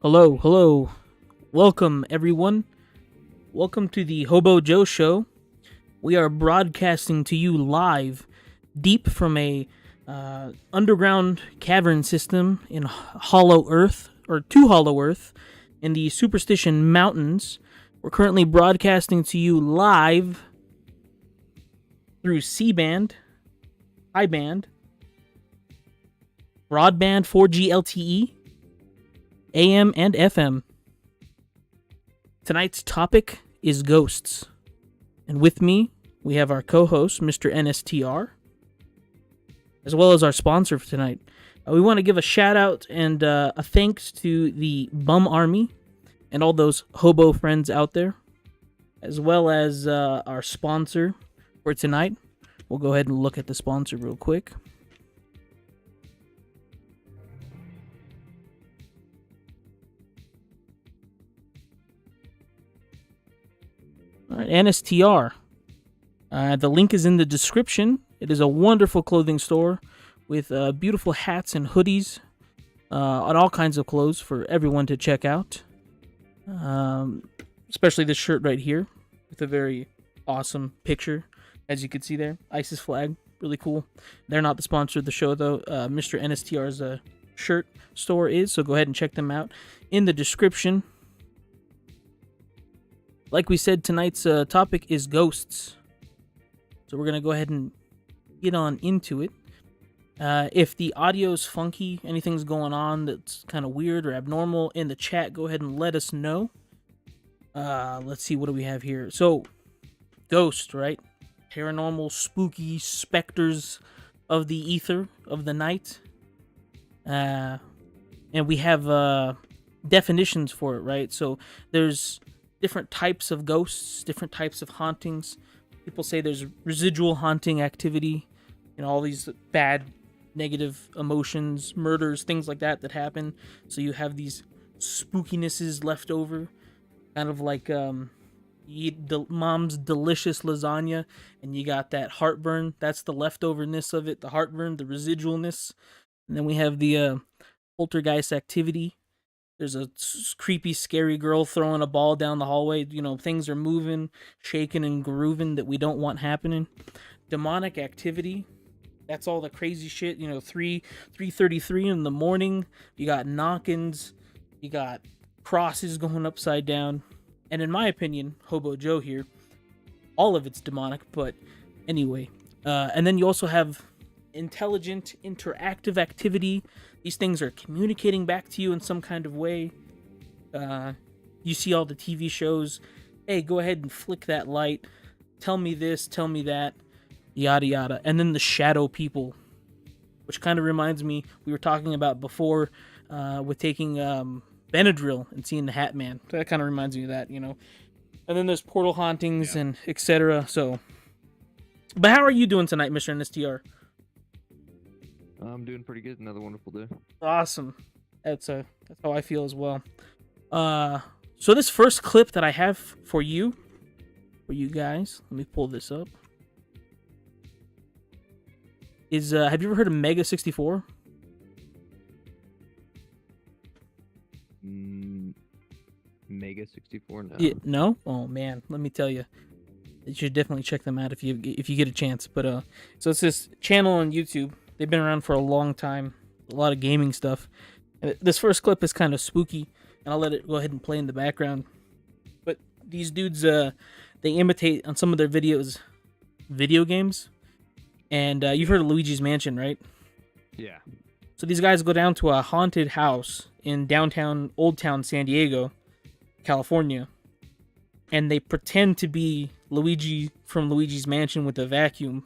Hello, hello. Welcome, everyone. Welcome to the HoboJoe show. We are broadcasting to you live, deep from a underground cavern system in Hollow Earth, or to Hollow Earth, in the Superstition Mountains. We're currently broadcasting to you live through C-band, high-band, broadband 4G LTE, AM and FM. Tonight's topic is ghosts. And with me, we have our co-host, mr.NSTR, as well as our sponsor for tonight. We want to give a shout out and a thanks to the Bum Army and all those hobo friends out there, as well as our sponsor for tonight. We'll go ahead and look at the sponsor real quick. All right, NSTR. The link is in the description. It is a wonderful clothing store with beautiful hats and hoodies and all kinds of clothes for everyone to check out. Especially this shirt right here with a very awesome picture, as you can see there. ISIS flag, really cool. They're not the sponsor of the show, though. Mr. NSTR's shirt store is, so go ahead and check them out in the description. Like we said, tonight's topic is ghosts. So we're going to go ahead and get on into it. If the audio's funky, anything's going on that's kind of weird or abnormal in the chat, go ahead and let us know. Let's see, what do we have here? So, ghost, right? Paranormal, spooky specters of the ether, of the night. And we have definitions for it, right? So, there's different types of ghosts, different types of hauntings. People say there's residual haunting activity, all these bad, negative emotions, murders, things like that happen. So you have these spookinesses left over, kind of like you eat mom's delicious lasagna, and you got that heartburn. That's the leftoverness of it, the heartburn, the residualness. And then we have the poltergeist activity. There's a creepy, scary girl throwing a ball down the hallway. Things are moving, shaking, and grooving that we don't want happening. Demonic activity. That's all the crazy shit. 3:33 in the morning. You got knockings. You got crosses going upside down. And in my opinion, HoboJoe here, all of it's demonic. But anyway. And then you also have intelligent, interactive activity. These things are communicating back to you in some kind of way. You see all the TV shows. Hey, go ahead and flick that light. Tell me this, tell me that. Yada yada. And then the shadow people, which kind of reminds me, we were talking about before with taking Benadryl and seeing the Hat Man. So that kind of reminds me of that, And then there's portal hauntings and etc. So, but how are you doing tonight, Mr. NSTR? I'm doing pretty good. Another wonderful day. Awesome. That's how I feel as well. So this first clip that I have for you guys, let me pull this up. Is have you ever heard of Mega 64? Mega 64? No. Yeah, no? Oh man, let me tell you. You should definitely check them out if you get a chance. But so it's this channel on YouTube. They've been around for a long time. A lot of gaming stuff. And this first clip is kind of spooky, and I'll let it go ahead and play in the background. But these dudes, they imitate on some of their videos video games. And you've heard of Luigi's Mansion, right? Yeah. So these guys go down to a haunted house in downtown Old Town San Diego, California. And they pretend to be Luigi from Luigi's Mansion with a vacuum.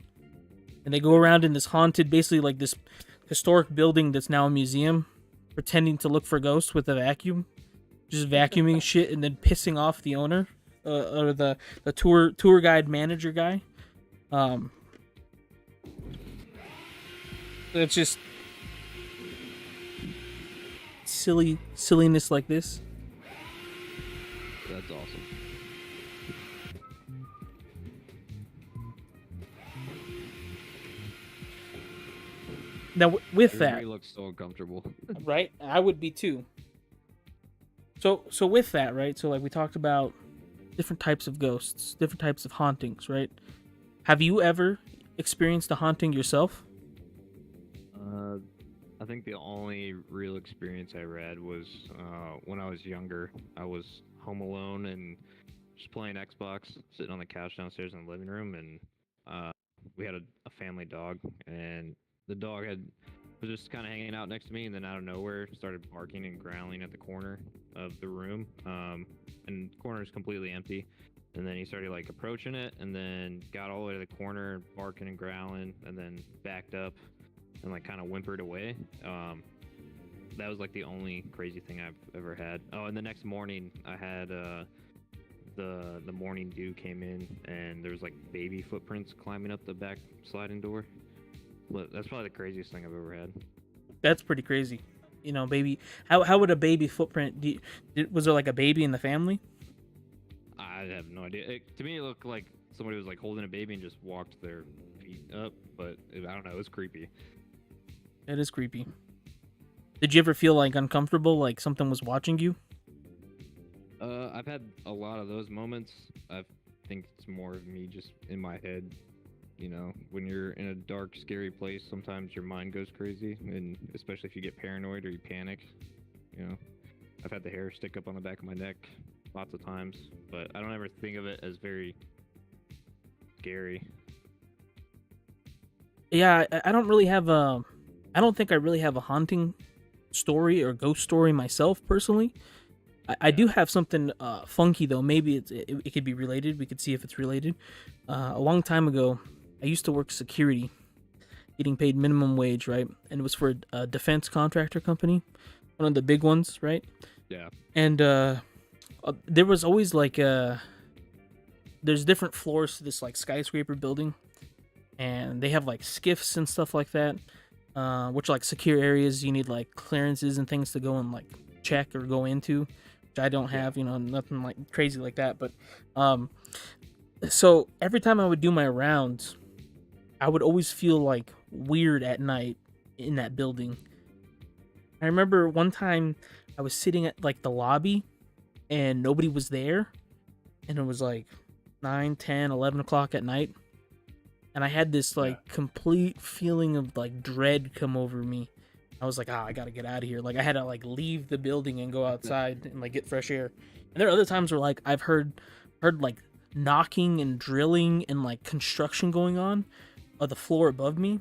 And they go around in this haunted, basically like this historic building that's now a museum, pretending to look for ghosts with a vacuum, just vacuuming shit and then pissing off the owner or the tour guide manager guy. It's just silliness like this. That's awesome. Now, with that, Everybody looks so uncomfortable. right? I would be too. So with that, right? So like we talked about different types of ghosts, different types of hauntings, right? Have you ever experienced a haunting yourself? I think the only real experience I ever had was when I was younger. I was home alone and just playing Xbox, sitting on the couch downstairs in the living room, and we had a family dog, and the dog was just kind of hanging out next to me, and then out of nowhere started barking and growling at the corner of the room, and the corner is completely empty. And then he started like approaching it, and then got all the way to the corner, barking and growling, and then backed up and like kind of whimpered away. That was like the only crazy thing I've ever had. Oh, and the next morning I had the morning dew came in, and there was like baby footprints climbing up the back sliding door. But that's probably the craziest thing I've ever had. That's pretty crazy. You know, baby. How would a baby footprint? Was there like a baby in the family? I have no idea. To me, it looked like somebody was like holding a baby and just walked their feet up, but I don't know. It was creepy. It is creepy. Did you ever feel like uncomfortable, like something was watching you? I've had a lot of those moments. I think it's more of me just in my head. You know, when you're in a dark, scary place, sometimes your mind goes crazy, and especially if you get paranoid or you panic. You know, I've had the hair stick up on the back of my neck lots of times, but I don't ever think of it as very scary. Yeah, I don't really have a. I don't think I really have a haunting story or ghost story myself personally. I do have something funky though. Maybe it could be related. We could see if it's related. A long time ago, I used to work security, getting paid minimum wage, right? And it was for a defense contractor company, one of the big ones, right? Yeah. And there was always like there's different floors to this like skyscraper building, and they have like skiffs and stuff like that, which are like secure areas. You need like clearances and things to go and like check or go into, which I don't have, you know, nothing like crazy like that. But so every time I would do my rounds, I would always feel like weird at night in that building. I remember one time I was sitting at like the lobby and nobody was there, and it was like 9, 10, 11 o'clock at night, and I had this like complete feeling of like dread come over me. I was like, I gotta get out of here. Like I had to like leave the building and go outside and like get fresh air. And there are other times where like I've heard like knocking and drilling and like construction going on the floor above me,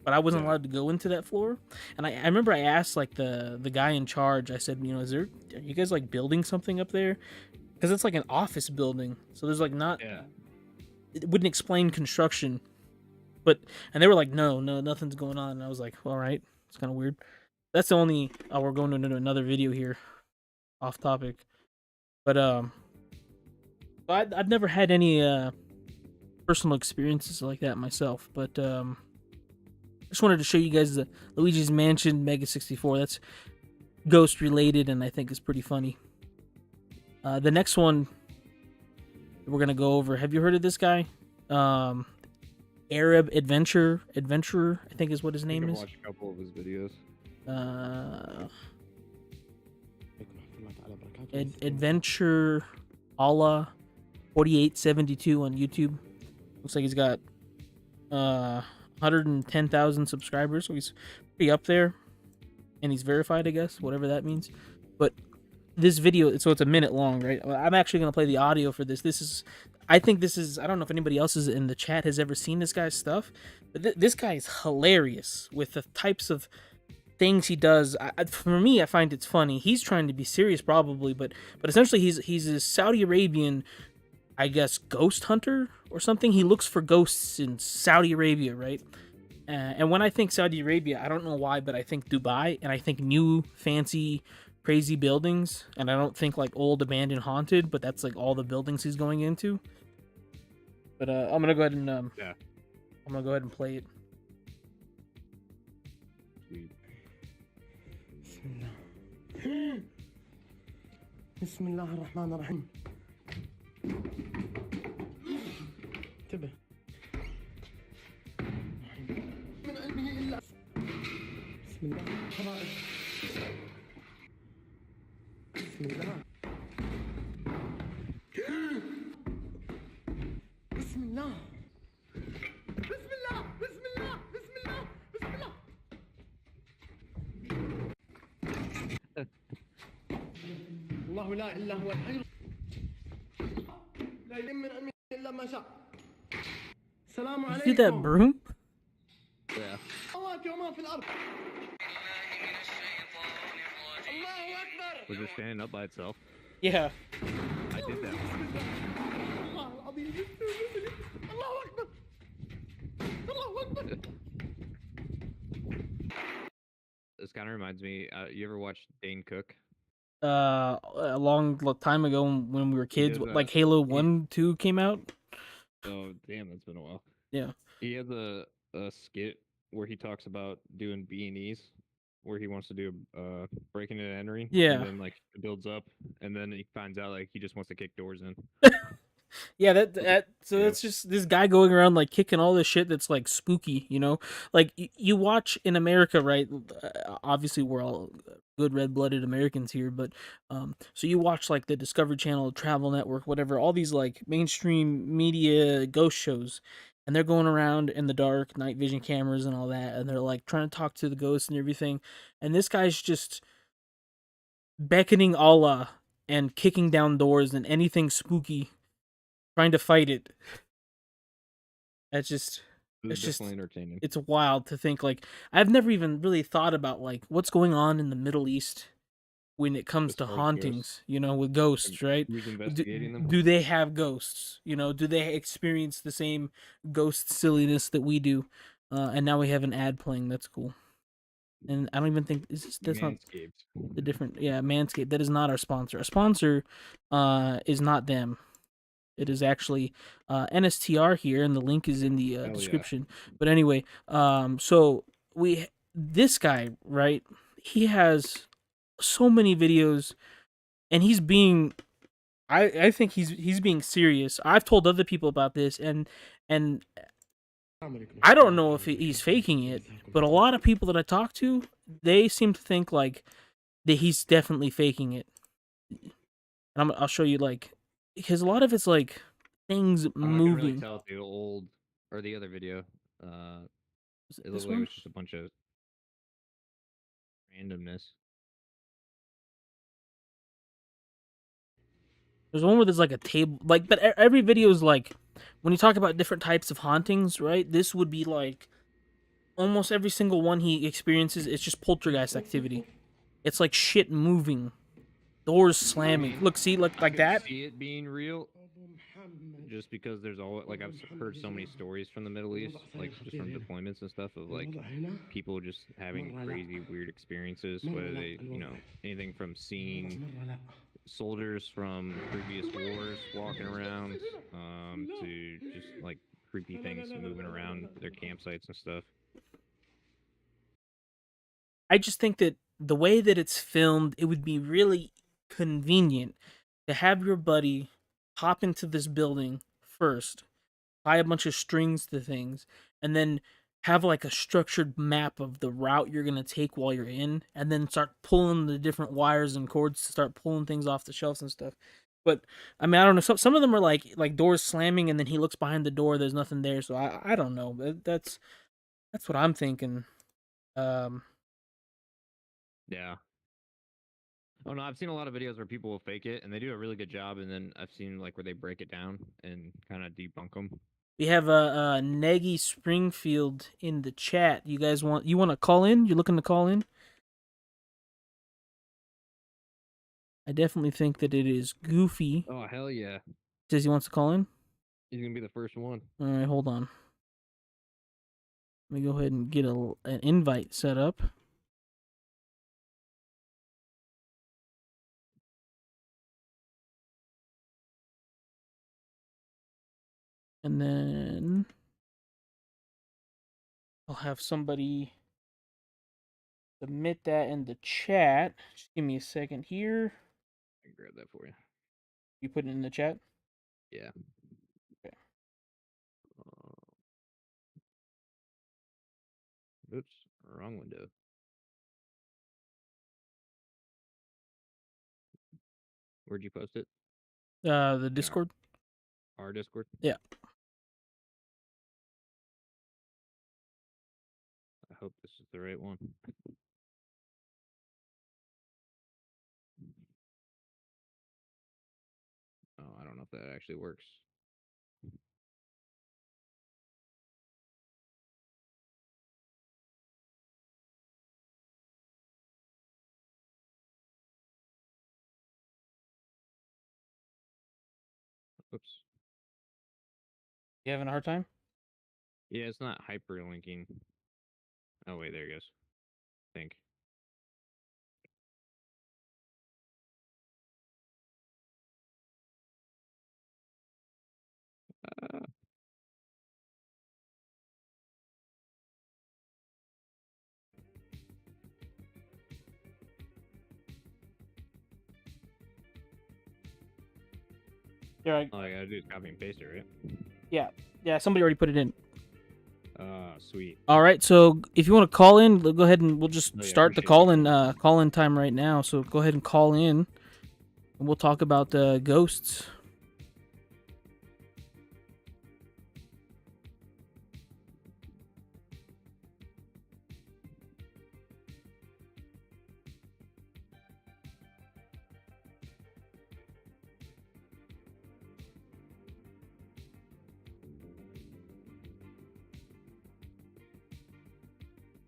but I wasn't allowed to go into that floor. And I remember I asked like the guy in charge, I said, you know, are you guys like building something up there? Because it's like an office building, so there's like not, it wouldn't explain construction. And they were like, no, nothing's going on. And I was like, all right, it's kind of weird. That's the only, we're going to another video here, off topic. But I've never had any personal experiences like that myself, but just wanted to show you guys the Luigi's Mansion Mega 64. That's ghost related, and I think is pretty funny. The next one we're gonna go over. Have you heard of this guy? Arab Adventurer, I think is what his name is. I've watched a couple of his videos. Adventure Allah 4872 on YouTube. Looks like he's got 110,000 subscribers, so he's pretty up there, and he's verified, I guess, whatever that means. But this video, so it's a minute long, right? I'm actually gonna play the audio for this. I think this is, I don't know if anybody else is in the chat has ever seen this guy's stuff, but this guy is hilarious with the types of things he does. For me, I find it's funny. He's trying to be serious probably, but essentially he's a Saudi Arabian, I guess, ghost hunter or something. He looks for ghosts in Saudi Arabia, right? And when I think Saudi Arabia, I don't know why, but I think Dubai, and I think new, fancy, crazy buildings, and I don't think like old, abandoned, haunted, but that's like all the buildings he's going into. But I'm gonna go ahead and I'm gonna go ahead and play it. Sweet. Bismillah ar-Rahman ar-Rahim. انتبه من قلبه إلا بسم الله حرائق بسم الله الله بسم الله بسم الله بسم الله بسم الله الله لا الا هو الحي لا يلم من علمه الا ما شاء. السلام You see that عليكم. broom? Yeah. السماوات وما في الارض. الله اكبر. Was it standing up by itself? Yeah. I did that. الله العظيم. الله اكبر. الله اكبر. This kind of reminds me. You ever watch Dane Cook? A long time ago when we were kids, did, like Halo he- 1, 2 came out. Oh damn, that's been a while. Yeah. He has a skit where he talks about doing B&Es, where he wants to do breaking and entering. Yeah. And then like it builds up, and then he finds out like he just wants to kick doors in. Yeah, so Yeah. it's just this guy going around like kicking all this shit that's like spooky, you know? Like you watch in America, right? Obviously we're all good red-blooded Americans here, but so you watch like the Discovery Channel, Travel Network, whatever, all these like mainstream media ghost shows, and they're going around in the dark, night vision cameras and all that, and they're like trying to talk to the ghosts and everything. And this guy's just beckoning Allah and kicking down doors and anything spooky, trying to fight it. It's just It's It's just- definitely entertaining. it's wild to think like I've never even really thought about like what's going on in the Middle East when it comes As to far as hauntings, ghosts. you know, with ghosts, right? Who's Do, investigating them? do they have ghosts? You know, do they experience the same ghost silliness that we do? And now we have an ad playing. That's cool. And I don't even think that's not Manscaped. the different. Yeah, Manscaped. That is not our sponsor. Our sponsor, is not them. It is actually NSTR here, and the link is in the Hell yeah. description. But anyway, so this guy, right? He has so many videos, and he's being, I think he's being serious. I've told other people about this, and I don't know if he's faking it, but a lot of people that I talk to, they seem to think like that he's definitely faking it. And I'll show you like because a lot of it's like things I can really moving. tell if the old or the other video. Is it It this looked like it one? was just a bunch of randomness. There's one where there's like a table, like, but every video is like, when you talk about different types of hauntings, right? This would be like, almost every single one he experiences, it's just poltergeist activity. It's like shit moving, doors slamming. Look, see, like I could that. see it being real, just because there's always like I've heard so many stories from the Middle East, like just from deployments and stuff of like people just having crazy weird experiences, whether they anything from seeing soldiers from previous wars walking around to just like creepy things moving around their campsites and stuff. I just think that the way that it's filmed, it would be really convenient to have your buddy hop into this building first, tie a bunch of strings to things, and then have like a structured map of the route you're gonna take while you're in, and then start pulling the different wires and cords to start pulling things off the shelves and stuff. But I mean, I don't know. Some of them are like doors slamming, and then he looks behind the door. There's nothing there. So I don't know. That's what I'm thinking. Yeah. Oh no, I've seen a lot of videos where people will fake it and they do a really good job, and then I've seen like where they break it down and kind of debunk them. We have a Nagy Springfield in the chat. You guys want to call in? You looking to call in? I definitely think that it is Goofy. Oh hell yeah! Says he wants to call in. He's gonna be the first one. All right, hold on. Let me go ahead and get an invite set up. And then I'll have somebody submit that in the chat. Just give me a second here. I can grab that for you. You put it in the chat? Yeah. Okay. Oops, wrong window. Where'd you post it? The Discord. Our Discord. Yeah. hope this is the right one. Oh, I don't know if that actually works. Oops. You having a hard time? Yeah, it's not hyperlinking. Oh wait, there it goes. I think. Uh, Yeah. all I gotta do is copy and paste it, right? Yeah. Somebody already put it in. Sweet. All right. So if you want to call in, go ahead and we'll just Oh, yeah, start the appreciate it. call in time right now. So go ahead and call in, and we'll talk about the ghosts.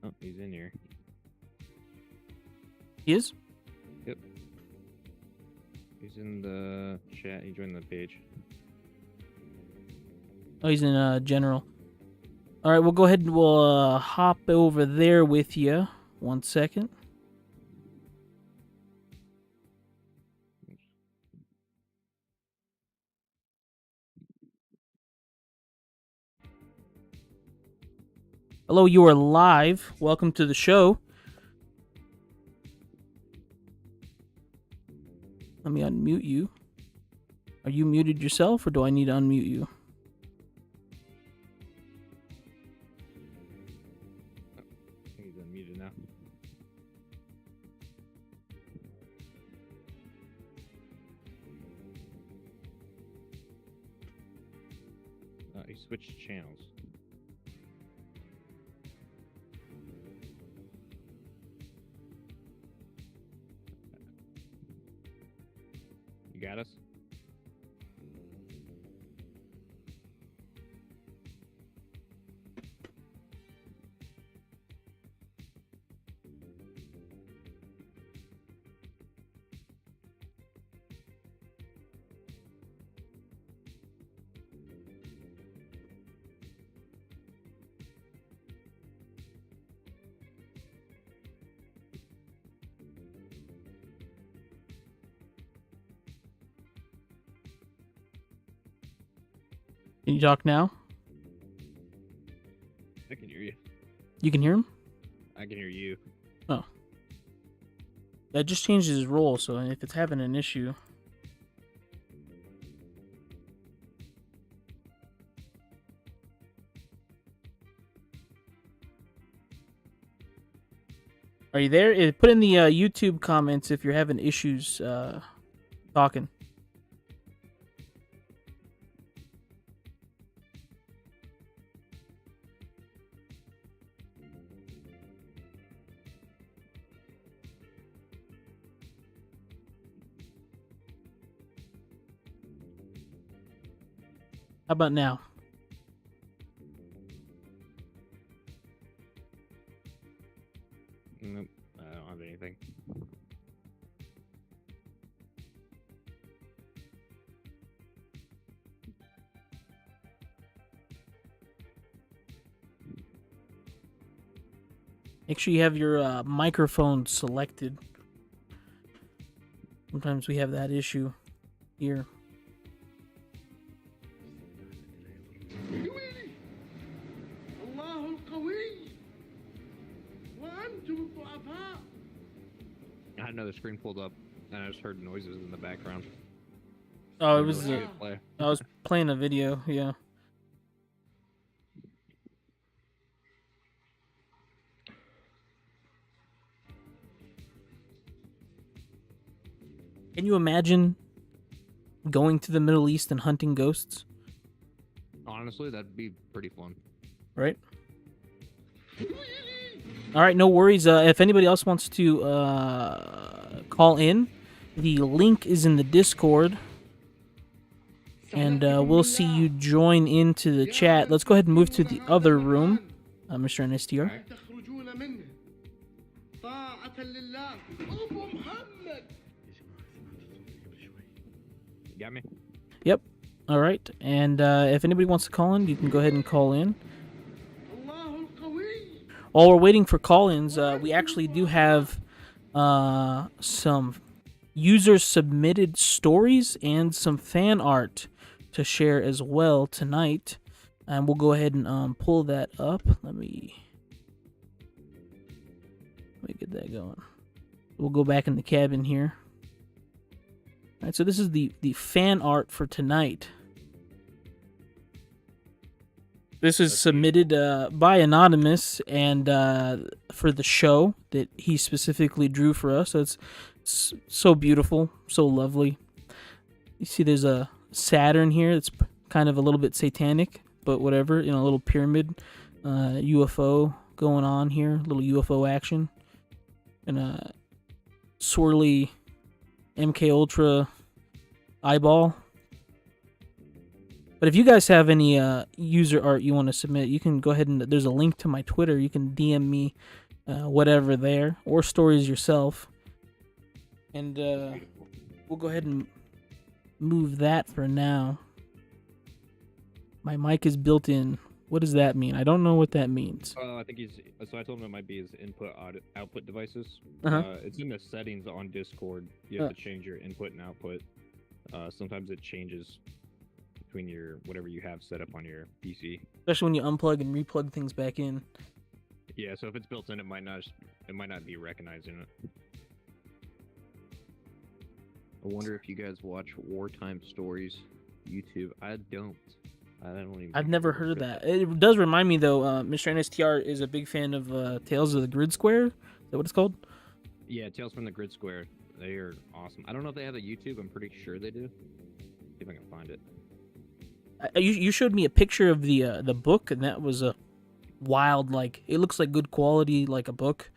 Oh, he's in here. He is. Yep. He's in the chat. He joined the page. Oh, he's in general. All right, we'll go ahead and we'll hop over there with you. 1 second. Hello, you are live. Welcome to the show. Let me unmute you. Are you muted yourself, or do I need to unmute you? He's unmuted now. He switched channels. You got us? Can you talk now? I can hear you. You can hear him? I can hear you. Oh. That just changed his role, so if it's having an issue... Are you there? Put in the YouTube comments if you're having issues talking. How about now? Nope, I don't have anything. Make sure you have your microphone selected. Sometimes we have that issue here. الله القوي وأنتم الضعفاء. I had another screen pulled up, and I just heard noises in the background. Oh, it Never was. really good play. I was playing a video. Yeah. Can you imagine going to the Middle East and hunting ghosts? Honestly, that'd be pretty fun. Right? All right, no worries. If anybody else wants to call in, the link is in the Discord, and we'll see you join into the chat. Let's go ahead and move to the other room, mr.NSTR. تخرجون منه طاعة لله أبو محمد. You got me? Yep. All right, and if anybody wants to call in, you can go ahead and call in. الله القوي. While we're waiting for call-ins, we actually do have some user-submitted stories and some fan art to share as well tonight. And we'll go ahead and pull that up. Let me get that going. We'll go back in the cabin here. All right, so this is the fan art for tonight. This is submitted by Anonymous and for the show that he specifically drew for us. So it's so beautiful, so lovely. You see there's a Saturn here. It's kind of a little bit satanic, but whatever. You know, a little pyramid UFO going on here. A little UFO action. And a swirly MK Ultra eyeball. But if you guys have any user art you want to submit, you can go ahead and there's a link to my Twitter. You can DM me whatever there, or stories yourself. And we'll go ahead and move that for now. My mic is built in. What does that mean? I don't know what that means. I think so I told him it might be his output devices. Uh-huh. It's in the settings on Discord. You have to change your input and output. Sometimes it changes between your whatever you have set up on your PC. Especially when you unplug and replug things back in. Yeah, so if it's built in, it might not be recognizing it. I wonder if you guys watch Wartime Stories YouTube. I don't. I've never heard of that. It does remind me though. mr.NSTR is a big fan of Tales of the Grid Square. Is that what it's called? Yeah, Tales from the Grid Square. They are awesome. I don't know if they have a YouTube. I'm pretty sure they do. See if I can find it. You showed me a picture of the book, and that was a wild, like, it looks like good quality, like a book,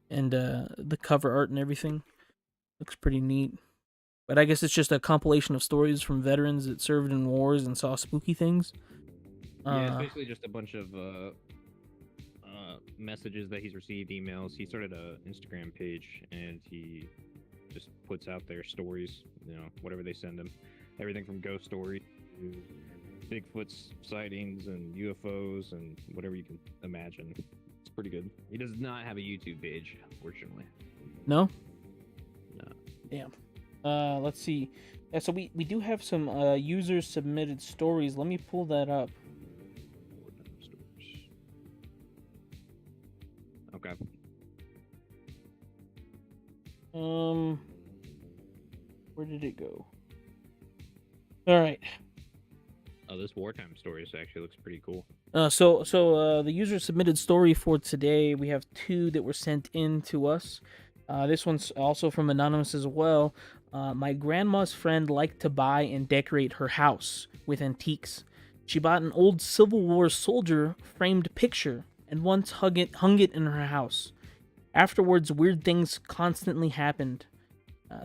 and the cover art and everything looks pretty neat. But I guess it's just a compilation of stories from veterans that served in wars and saw spooky things. Yeah, it's basically just a bunch of messages that he's received, emails. He started a Instagram page, and he just puts out their stories, you know, whatever they send him. Everything from ghost stories to Bigfoot's sightings and UFOs and whatever you can imagine. It's pretty good. He does not have a YouTube page, unfortunately. No? No. Damn. Let's see. Yeah, so we do have some user submitted stories. Let me pull that up. Okay. Where did it go? All right. Oh, this wartime stories actually looks pretty cool. So the user submitted story for today, we have two that were sent in to us. This one's also from Anonymous as well. My grandma's friend liked to buy and decorate her house with antiques. She bought an old Civil War soldier framed picture and once hung it in her house. Afterwards, weird things constantly happened.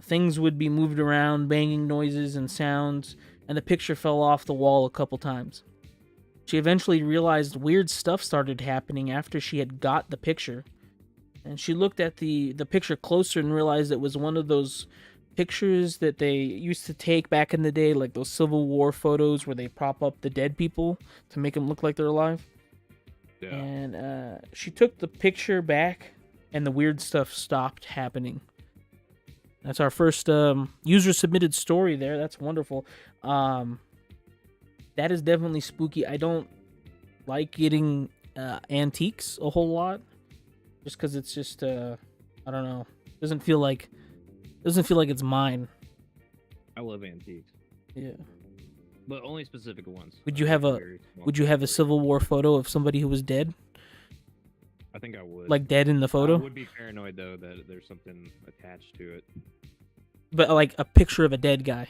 Things would be moved around, banging noises and sounds, and the picture fell off the wall a couple times. She eventually realized weird stuff started happening after she had got the picture. And she looked at the picture closer and realized it was one of those pictures that they used to take back in the day, like those Civil War photos where they prop up the dead people to make them look like they're alive. Yeah. And she took the picture back, and the weird stuff stopped happening. That's our first user-submitted story there. That's wonderful. That is definitely spooky. I don't like getting antiques a whole lot, just because it's just I don't know. Doesn't feel like it's mine. I love antiques. Yeah. But only specific ones. Would you have a Civil War photo of somebody who was dead? I think I would. Like dead in the photo? I would be paranoid though that there's something attached to it. But like a picture of a dead guy.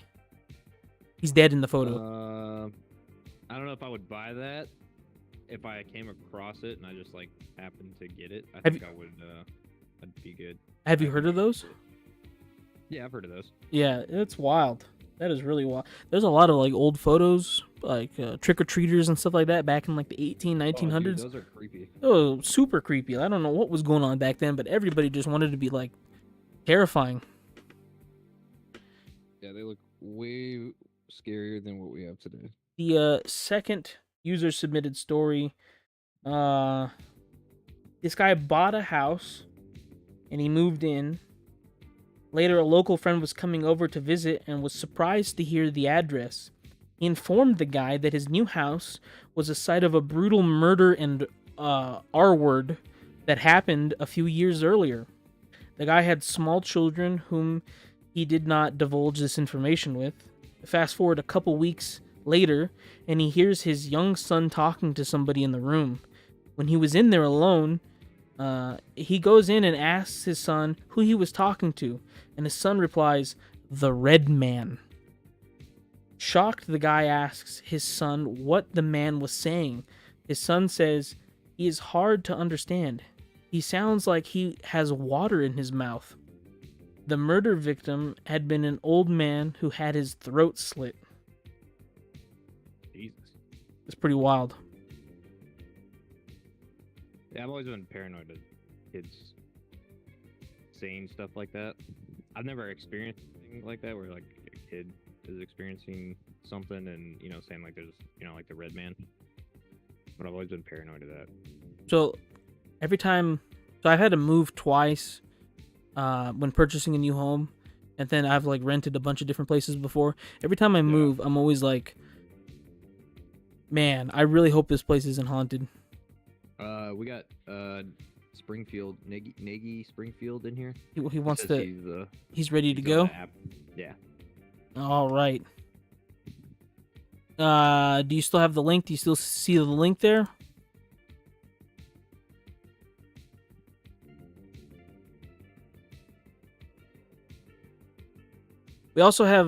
He's dead in the photo. I don't know if I would buy that. if I came across it and I just like happened to get it, I Have think I would. I'd be good. Have you heard of those? Yeah, I've heard of those. Yeah, it's wild. That is really wild. There's a lot of like old photos, like trick-or-treaters and stuff like that back in like the 1900s. Dude, those are creepy. Oh, super creepy. I don't know what was going on back then, but everybody just wanted to be like terrifying. Yeah, they look way scarier than what we have today. The second user submitted story, this guy bought a house and he moved in. Later, a local friend was coming over to visit and was surprised to hear the address. He informed the guy that his new house was the site of a brutal murder and R-word that happened a few years earlier. The guy had small children whom he did not divulge this information with. Fast forward a couple weeks later, and he hears his young son talking to somebody in the room. When he was in there alone, he goes in and asks his son who he was talking to, and his son replies, "The Red Man." Shocked, the guy asks his son what the man was saying. His son says, "He is hard to understand. He sounds like he has water in his mouth." The murder victim had been an old man who had his throat slit. Jesus. It's pretty wild. Yeah, I've always been paranoid of kids saying stuff like that. I've never experienced anything like that where like a kid is experiencing something and saying like there's like the red man. But I've always been paranoid of that. So every time, I've had to move twice when purchasing a new home, and then I've like rented a bunch of different places before. Every time I move, I'm always like, man, I really hope this place isn't haunted. We got Springfield, Nagy Springfield in here. He wants Says to. He's ready to he's go. on the app. Yeah. All right. Do you still have the link? Do you still see the link there? We also have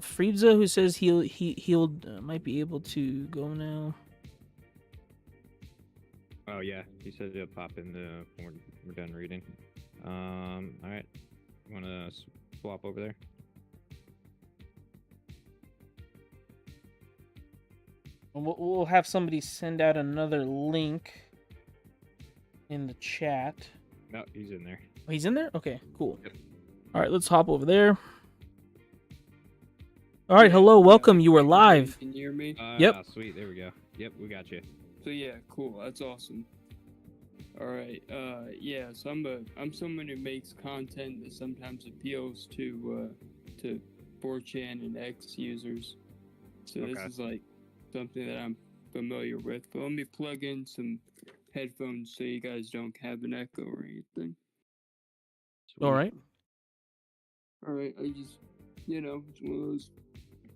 Friedza, who says he'll might be able to go now. Oh yeah, he said he'll pop in when we're done reading. All right, you wanna swap over there? We'll have somebody send out another link in the chat. No, he's in there. Oh, he's in there? Okay, cool. Yep. All right, let's hop over there. All right, hello, welcome. You are live. Can you hear me? Yep. Sweet, there we go. Yep, we got you. So yeah, cool. That's awesome. All right. Yeah. So I'm someone who makes content that sometimes appeals to 4chan and X users. So Okay. this is like something that I'm familiar with. But let me plug in some headphones so you guys don't have an echo or anything. All right. All right. I just, it's one of those.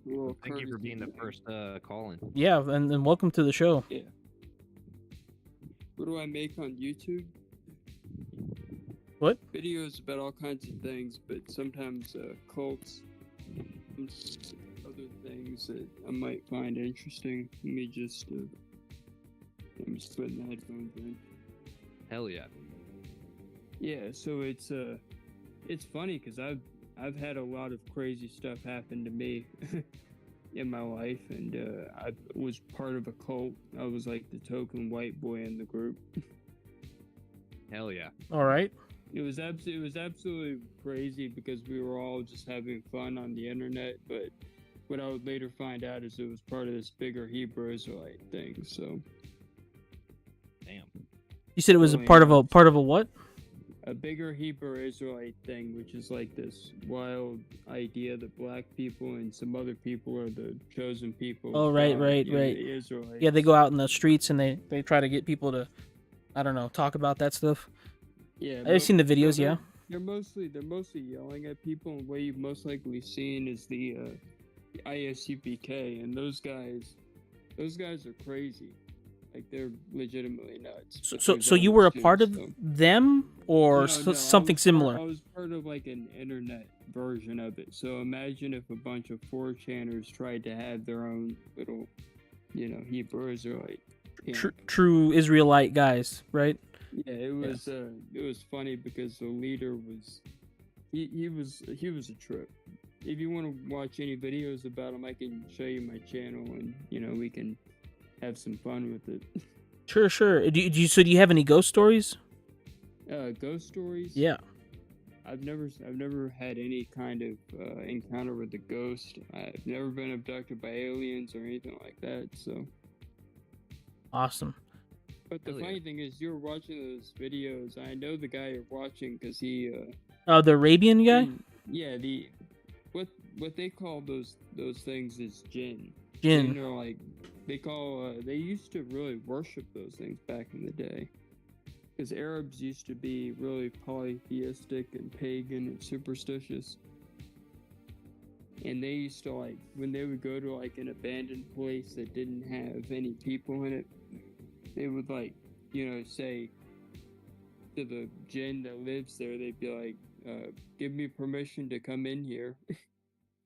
Little Thank you for being the courtesy first call-in. Yeah, and welcome to the show. things. Yeah. What do I make on YouTube? What? Videos about all kinds of things, but sometimes cults and other things that I might find interesting. Let me just put the headphones in. Hell yeah. Yeah, so it's funny because I've had a lot of crazy stuff happen to me in my life, and I was part of a cult. I was like the token white boy in the group. Hell yeah. All right. It was absolutely crazy because we were all just having fun on the internet, but what I would later find out is it was part of this bigger Hebrew Israelite thing. So Damn. You said it was a Oh, part yeah. of a what? a bigger Hebrew Israelite thing, which is like this wild idea that black people and some other people are the chosen people. Oh, of right, God, right, the right. Israelites. Yeah, they go out in the streets and they try to get people to, I don't know, talk about that stuff. Yeah, I've seen the videos, they're- yeah. They're mostly yelling at people, and what you've most likely seen is the ISUPK, and those guys are crazy. Like they're legitimately nuts. But So there's you were a others, part too, of so- them or No, I something was similar? I was part of like an internet version of it. So imagine if a bunch of 4chaners tried to have their own little, Hebrew Israelite true Israelite guys, right? Yeah, it was funny because the leader was he was a trip. If you want to watch any videos about him, I can show you my channel, and we can have some fun with it. Sure. Do you have any ghost stories? Ghost stories? Yeah. I've never had any kind of encounter with a ghost. I've never been abducted by aliens or anything like that. So awesome. But the funny thing is, you're watching those videos. I know the guy you're watching because he. The Arabian guy. Yeah, what they call those things is jinn. Jinn. Jinn are like they used to really worship those things back in the day. Because Arabs used to be really polytheistic and pagan and superstitious. And they used to, when they would go to, an abandoned place that didn't have any people in it, they would, say to the jinn that lives there, they'd be like, give me permission to come in here.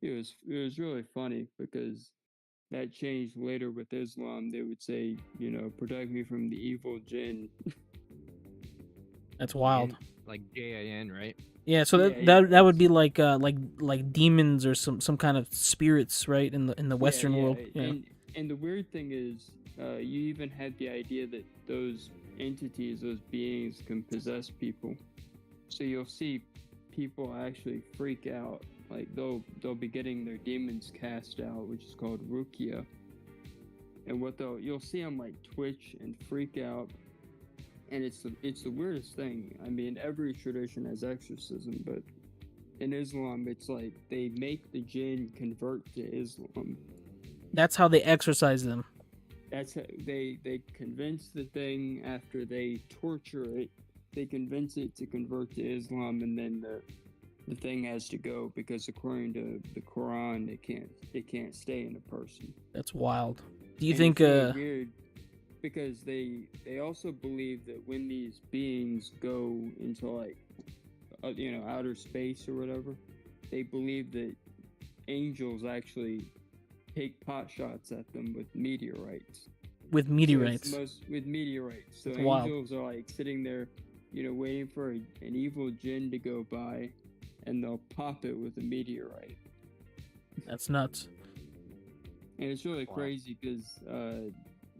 It was really funny because that changed later with Islam. They would say, protect me from the evil jinn. That's wild. Like JIN, right? Yeah, so that would be like demons or some kind of spirits, right? In the Western world. Yeah. And the weird thing is, you even had the idea that those entities, those beings, can possess people. So you'll see people actually freak out. Like they'll be getting their demons cast out, which is called ruqya. And you'll see them twitch and freak out. And it's the weirdest thing. I mean, every tradition has exorcism, but in Islam, it's like they make the jinn convert to Islam. That's how they exorcise them. That's how they convince the thing after they torture it. They convince it to convert to Islam, and then the thing has to go because according to the Quran, it can't stay in a person. That's wild. Do you think? It's really weird. Because they also believe that when these beings go into outer space or whatever, they believe that angels actually take pot shots at them with meteorites. With meteorites. With meteorites. So That's angels wild. are sitting there, waiting for an evil jinn to go by, and they'll pop it with a meteorite. That's nuts. And it's really crazy because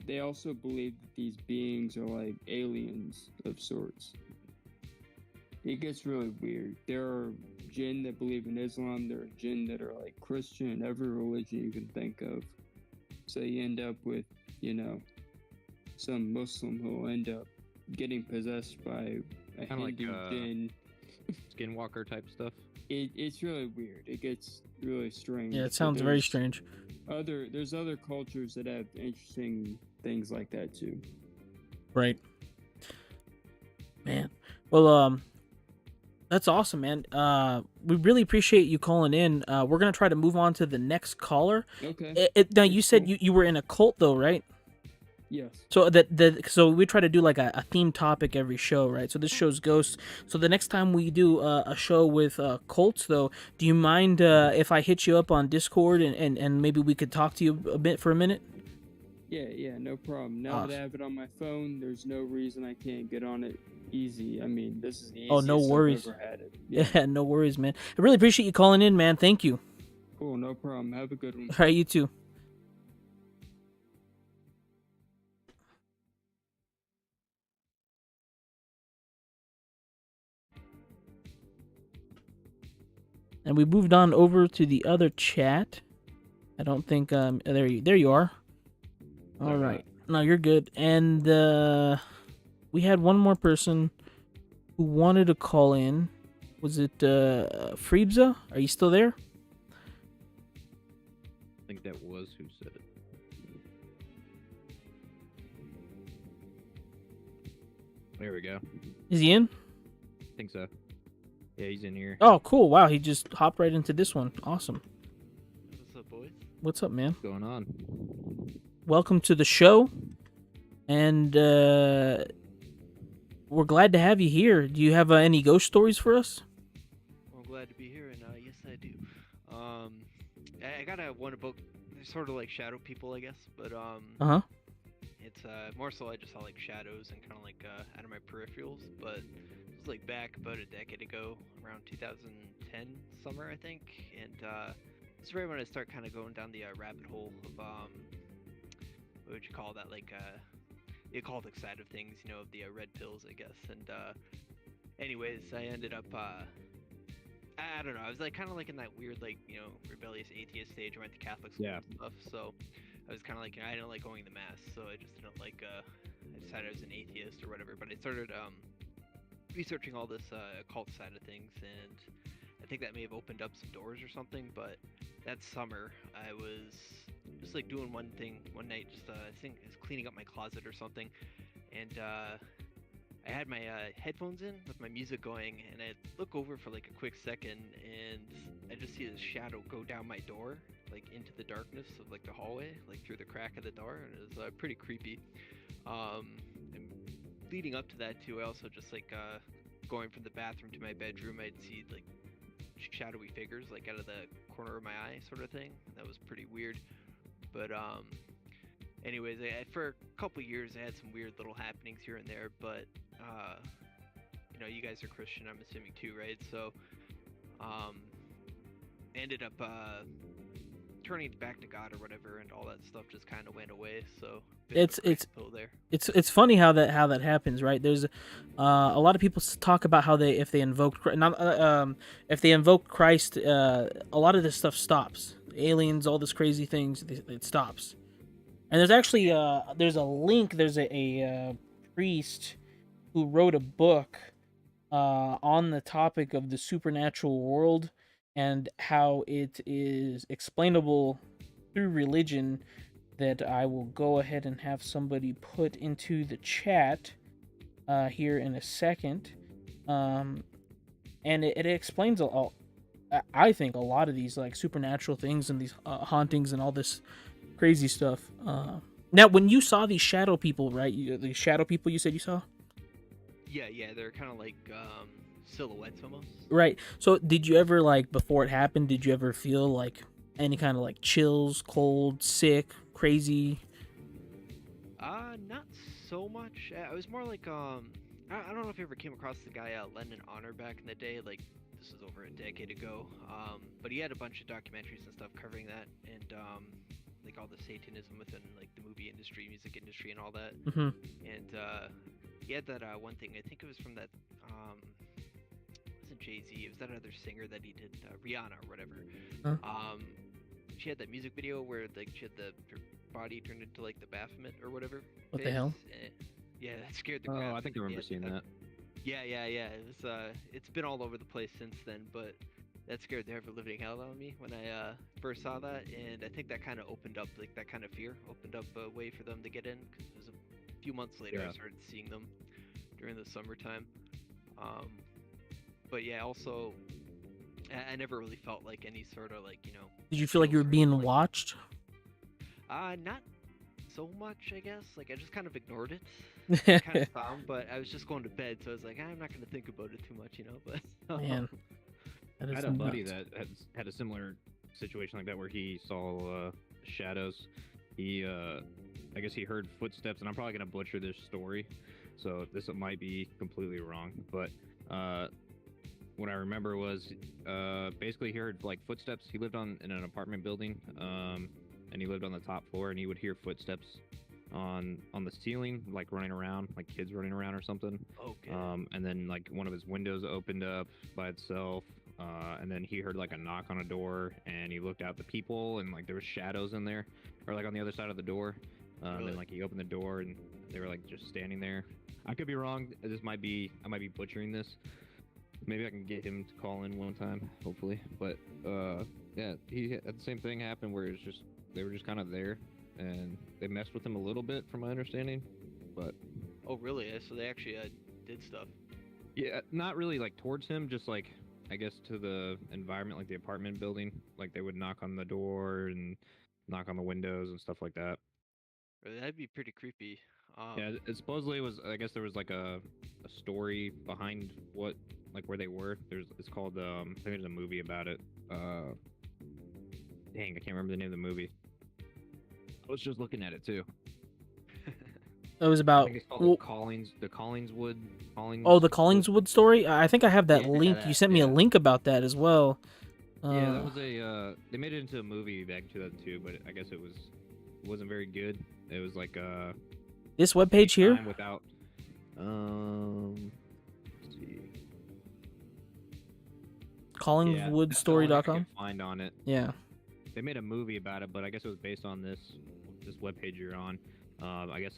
they also believe that these beings are aliens of sorts. It gets really weird. There are jinn that believe in Islam. There are jinn that are Christian, every religion you can think of. So you end up with, some Muslim who will end up getting possessed by a Hindu jinn. Skinwalker type stuff. It's really weird. It gets really strange. Yeah, it sounds very strange. There's other cultures that have interesting things like that too. Right. Man. Well, that's awesome, man. We really appreciate you calling in. We're gonna try to move on to the next caller. Okay. Now you said you were in a cult though, right? Yes. So so we try to do a theme topic every show, right? So this show's ghosts. So the next time we do a show with cults, though, do you mind if I hit you up on Discord and maybe we could talk to you a bit for a minute? Yeah, no problem. Now that I have it on my phone, there's no reason I can't get on it easy. I mean, this is the easiest no worries. I've ever had it. Yeah, no worries, man. I really appreciate you calling in, man. Thank you. Cool, no problem. Have a good one. All right, you too. And we moved on over to the other chat. I don't think there you are. All right. No, you're good. And we had one more person who wanted to call in. Was it Freebza? Are you still there? I think that was who said it. There we go. Is he in? I think so. Yeah, he's in here. Oh, cool. Wow, he just hopped right into this one. Awesome. What's up, boys? What's up, man? What's going on? Welcome to the show. And we're glad to have you here. Do you have any ghost stories for us? Well, I'm glad to be here, and yes, I do. I got one about sort of like shadow people, I guess, but Uh-huh. it's more so I just saw like shadows and kind of like out of my peripherals. But it was like back about a decade ago, around 2010 summer, I think, and this is right when I start kind of going down the rabbit hole of what would you call that? Like the occultic side of things, you know, the red pills, I guess. And anyways, I ended up I don't know. I was like kind of like in that weird like, you know, rebellious atheist stage. I went to Catholic school and stuff, so I was kind of like, you know, I didn't like going to mass, so I just didn't like. I decided I was an atheist or whatever. But I started researching all this occult side of things, and I think that may have opened up some doors or something. But that summer, I was just like doing one thing one night, just I think I was cleaning up my closet or something, and I had my headphones in with my music going, and I look over for like a quick second, and I just see this shadow go down my door, like into the darkness of like the hallway, like through the crack of the door, and it was pretty creepy. And leading up to that too, I also just like going from the bathroom to my bedroom, I'd see like shadowy figures like out of the corner of my eye, sort of thing. That was pretty weird. But anyways, for a couple years I had some weird little happenings here and there, but you know, you guys are Christian, I'm assuming too, right? So ended up turning back to God or whatever, and all that stuff just kind of went away. So it's funny how that happens, right? There's a lot of people talk about how if they invoke Christ, a lot of this stuff stops. Aliens, all this crazy things, it stops. And there's actually there's a link. There's a priest who wrote a book on the topic of the supernatural world and how it is explainable through religion, that I will go ahead and have somebody put into the chat here in a second. And it explains I think a lot of these like supernatural things and these hauntings and all this crazy stuff. Now, when you saw these shadow people, right? The shadow people you said you saw? Yeah, they're kind of like silhouettes almost. Right. So did you ever, like, before it happened, did you ever feel like any kind of like chills, cold, sick, crazy? Not so much. I was more like I don't know if you ever came across the guy Lennon Honor back in the day. Like, this was over a decade ago. But he had a bunch of documentaries and stuff covering that, and like all the Satanism within like the movie industry, music industry, and all that. Mm-hmm. And he had that one thing. I think it was from that. It wasn't Jay-Z. It was that other singer that he did, Rihanna or whatever. Huh? She had that music video where like she had her body turned into like the Baphomet or whatever. What the hell? Yeah, that scared the crap. Oh, I think I remember seeing that. Yeah. It was it's been all over the place since then, but that scared the ever living hell out of me when I first saw that, and I think that kind of opened up, like that kind of fear opened up a way for them to get in, because it was a few months later I started seeing them during the summertime. But yeah, also I never really felt like any sort of like, you know. Did you feel like you were being watched? Not so much, I guess. Like I just kind of ignored it. Kind of found, but I was just going to bed, so I was like, I'm not going to think about it too much, you know. But man. I had a buddy that had a similar situation like that where he saw shadows. He, I guess he heard footsteps, and I'm probably gonna butcher this story, so this might be completely wrong. But what I remember was basically he heard like footsteps. He lived in an apartment building, and he lived on the top floor, and he would hear footsteps on the ceiling, like running around, like kids running around or something. Okay. And then like one of his windows opened up by itself. And then he heard like a knock on a door, and he looked out the people, and like there was shadows in there, or like on the other side of the door. Really? And then like he opened the door, and they were like just standing there. I could be wrong. I might be butchering this. Maybe I can get him to call in one time, hopefully. But yeah, he had the same thing happen where it's just they were just kind of there, and they messed with him a little bit, from my understanding. But oh really? So they actually did stuff. Yeah, not really like towards him, just like, I guess, to the environment, like the apartment building. Like they would knock on the door and knock on the windows and stuff like that. That'd be pretty creepy. Yeah, it supposedly was. I guess there was like a story behind what, like where they were. It's called. I think there's a movie about it. Dang, I can't remember the name of the movie. I was just looking at it too. It was I about think it's called well, the Collingswood. oh, the Collingswood story. I think I have that Yeah, link. You that, sent me a yeah. link about that as well. Yeah, that was they made it into a movie back in 2002, but I guess it wasn't very good. It was like this webpage here. time without let's see. Collingswoodstory.com. That's the only I could find on it. Yeah. They made a movie about it, but I guess it was based on this webpage you're on. I guess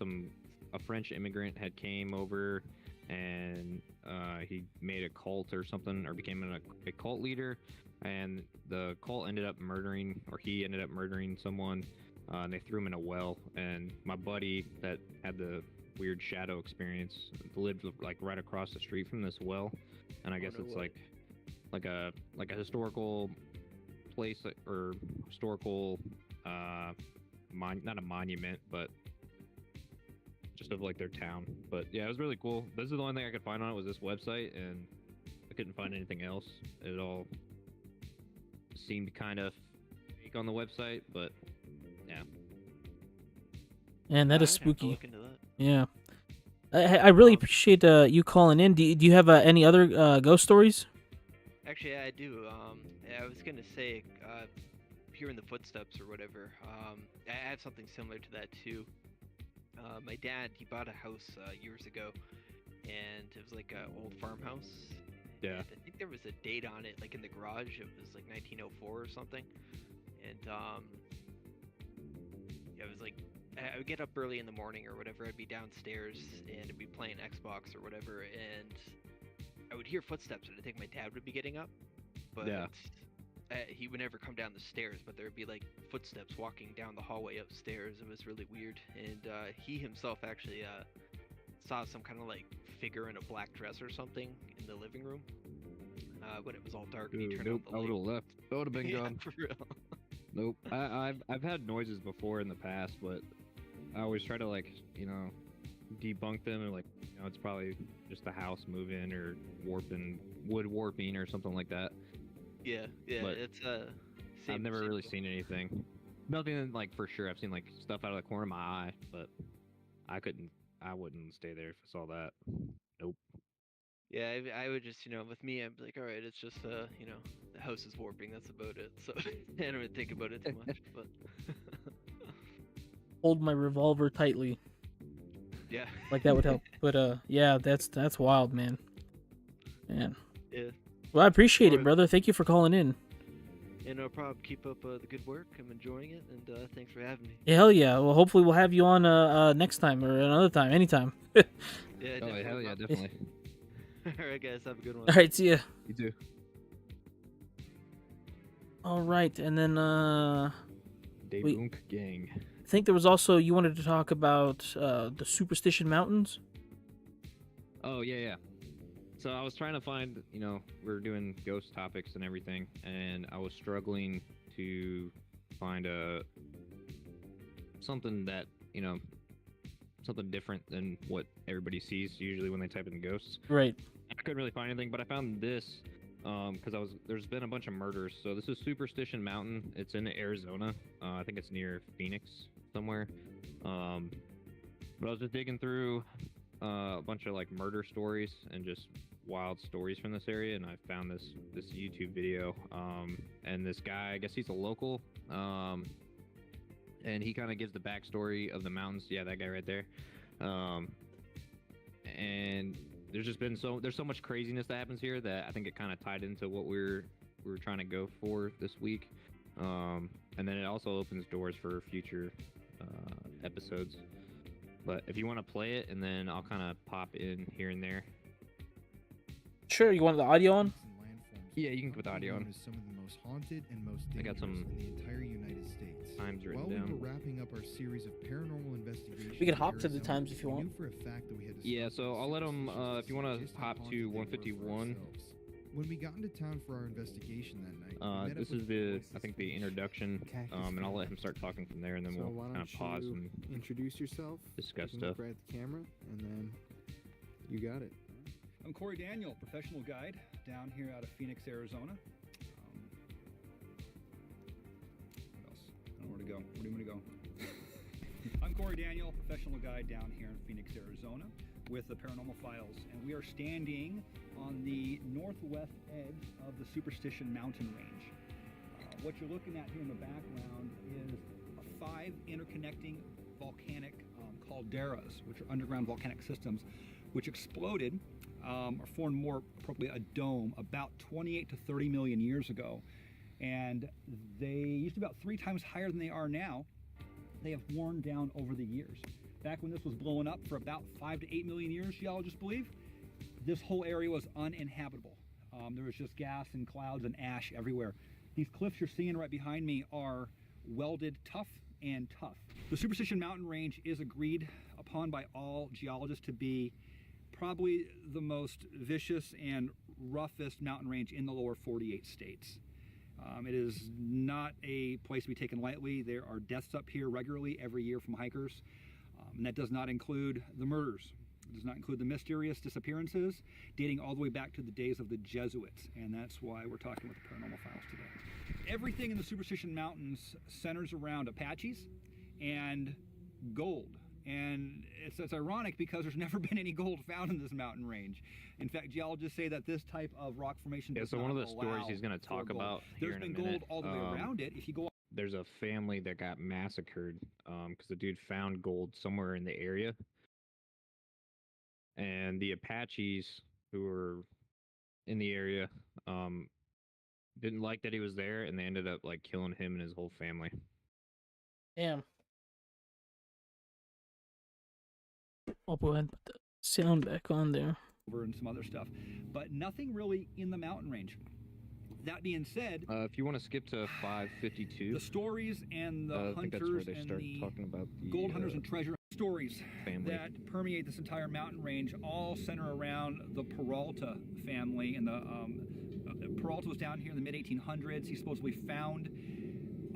a French immigrant had came over and he made a cult or something, or became a cult leader, and the cult ended up murdering, or he ended up murdering someone, and they threw him in a well. And my buddy that had the weird shadow experience lived like right across the street from this well, and I guess it's like a historical place, or historical not a monument, but just of like their town. But yeah, it was really cool. This is the only thing I could find on it, was this website, and I couldn't find anything else. It all seemed kind of fake on the website, but yeah. And that is I'd have to spooky. look into that. Yeah. I really appreciate you calling in. Do you have any other ghost stories? Actually, yeah, I do. I was gonna say, hearing the footsteps or whatever. I have something similar to that too. My dad, he bought a house years ago, and it was like an old farmhouse. Yeah. And I think there was a date on it, like in the garage. It was like 1904 or something. And yeah, it was like I would get up early in the morning or whatever. I'd be downstairs and I'd be playing Xbox or whatever, and I would hear footsteps, and I think my dad would be getting up, but Yeah. He would never come down the stairs, but there would be like footsteps walking down the hallway upstairs. It was really weird, and he himself actually saw some kind of like figure in a black dress or something in the living room when it was all dark. And he turned Nope, on the I would light. have left. That would have been Yeah, gone. for real. Nope. I've had noises before in the past, but I always try to debunk them, and it's probably just the house moving or wood warping or something like that. Yeah, But it's I've never same really deal. seen anything. Nothing like for sure. I've seen like stuff out of the corner of my eye, but I wouldn't stay there if I saw that. Nope. Yeah, I would just, with me, I'd be like, all right, it's just, the house is warping. That's about it. So I don't really think about it too much. But Hold my revolver tightly. yeah, Like that would help. But yeah, that's wild, man. Man. yeah, Well, I appreciate it, Or- brother. Thank you for calling in. no problem. Keep up the good work. I'm enjoying it, and thanks for having me. Yeah, hell yeah. Well, hopefully we'll have you on next time or another time, anytime. Yeah, Oh definitely. hell yeah, definitely. All right, guys, have a good one. All right, see ya. You too. All right, and then Dave Wait. Unk gang. I think there was also, you wanted to talk about the Superstition Mountains. Oh yeah. So I was trying to find, we're doing ghost topics and everything, and I was struggling to find something that, something different than what everybody sees usually when they type in ghosts. Right. I couldn't really find anything, but I found this because there's been a bunch of murders. So this is Superstition Mountain. It's in Arizona. I think it's near Phoenix somewhere. But I was just digging through a bunch of like murder stories and just wild stories from this area, and I found this YouTube video. And this guy, I guess he's a local. And he kind of gives the backstory of the mountains. Yeah, that guy right there. And there's just been there's so much craziness that happens here that I think it kind of tied into what we were trying to go for this week. And then it also opens doors for future episodes. But if you want to play it, and then I'll kind of pop in here and there. Sure, you want the audio on? Yeah, you can put the audio on. Is some of the most haunted and most I got dangerous some in the entire United States. times written While down. we were wrapping up our series of paranormal investigations, We can in hop to the Arizona, times if you we want. knew for a fact that we had to Yeah, stop so these I'll let 'em, superstitions if you wanna just how hop haunted to they were for 151. ourselves. When we got into town for our investigation that night, we met This up is with I think the introduction, and I'll let him start talking from there, and then So we'll why kind of don't pause you and introduce yourself, discuss you can look stuff. right at the camera, and then you got it. I'm Corey Daniel, professional guide down here out of Phoenix, Arizona. What else? I don't know where to go. Where do you want me to go? I'm Corey Daniel, professional guide down here in Phoenix, Arizona, with the Paranormal Files, and we are standing on the northwest edge of the Superstition Mountain Range. What you're looking at here in the background is 5 interconnecting volcanic calderas, which are underground volcanic systems, which exploded or formed more appropriately a dome about 28 to 30 million years ago. And they used to be about 3 times higher than they are now. They have worn down over the years. Back when this was blowing up for about 5 to 8 million years, geologists believe, this whole area was uninhabitable. There was just gas and clouds and ash everywhere. These cliffs you're seeing right behind me are welded tough and tough. The Superstition Mountain Range is agreed upon by all geologists to be probably the most vicious and roughest mountain range in the lower 48 states. It is not a place to be taken lightly. There are deaths up here regularly every year from hikers, and that does not include the murders. It does not include the mysterious disappearances dating all the way back to the days of the Jesuits, and that's why we're talking with the Paranormal Files today. Everything in the Superstition Mountains centers around Apaches and gold. And it's ironic because there's never been any gold found in this mountain range. In fact, geologists say that this type of rock formation does not one of the allow stories he's going to talk for gold. about There's here in a been minute, gold all the way around it. If you go there's a family that got massacred because the dude found gold somewhere in the area. And the Apaches who were in the area didn't like that he was there, and they ended up like killing him and his whole family. Damn. I'll go ahead and put the sound back on there. and some other stuff, but nothing really in the mountain range. That being said, if you want to skip to 552, the stories and the I think that's where hunters they and start the talking about the gold hunters and treasure stories family. that permeate this entire mountain range all center around the Peralta family. And the Peralta was down here in the mid 1800s. He supposedly found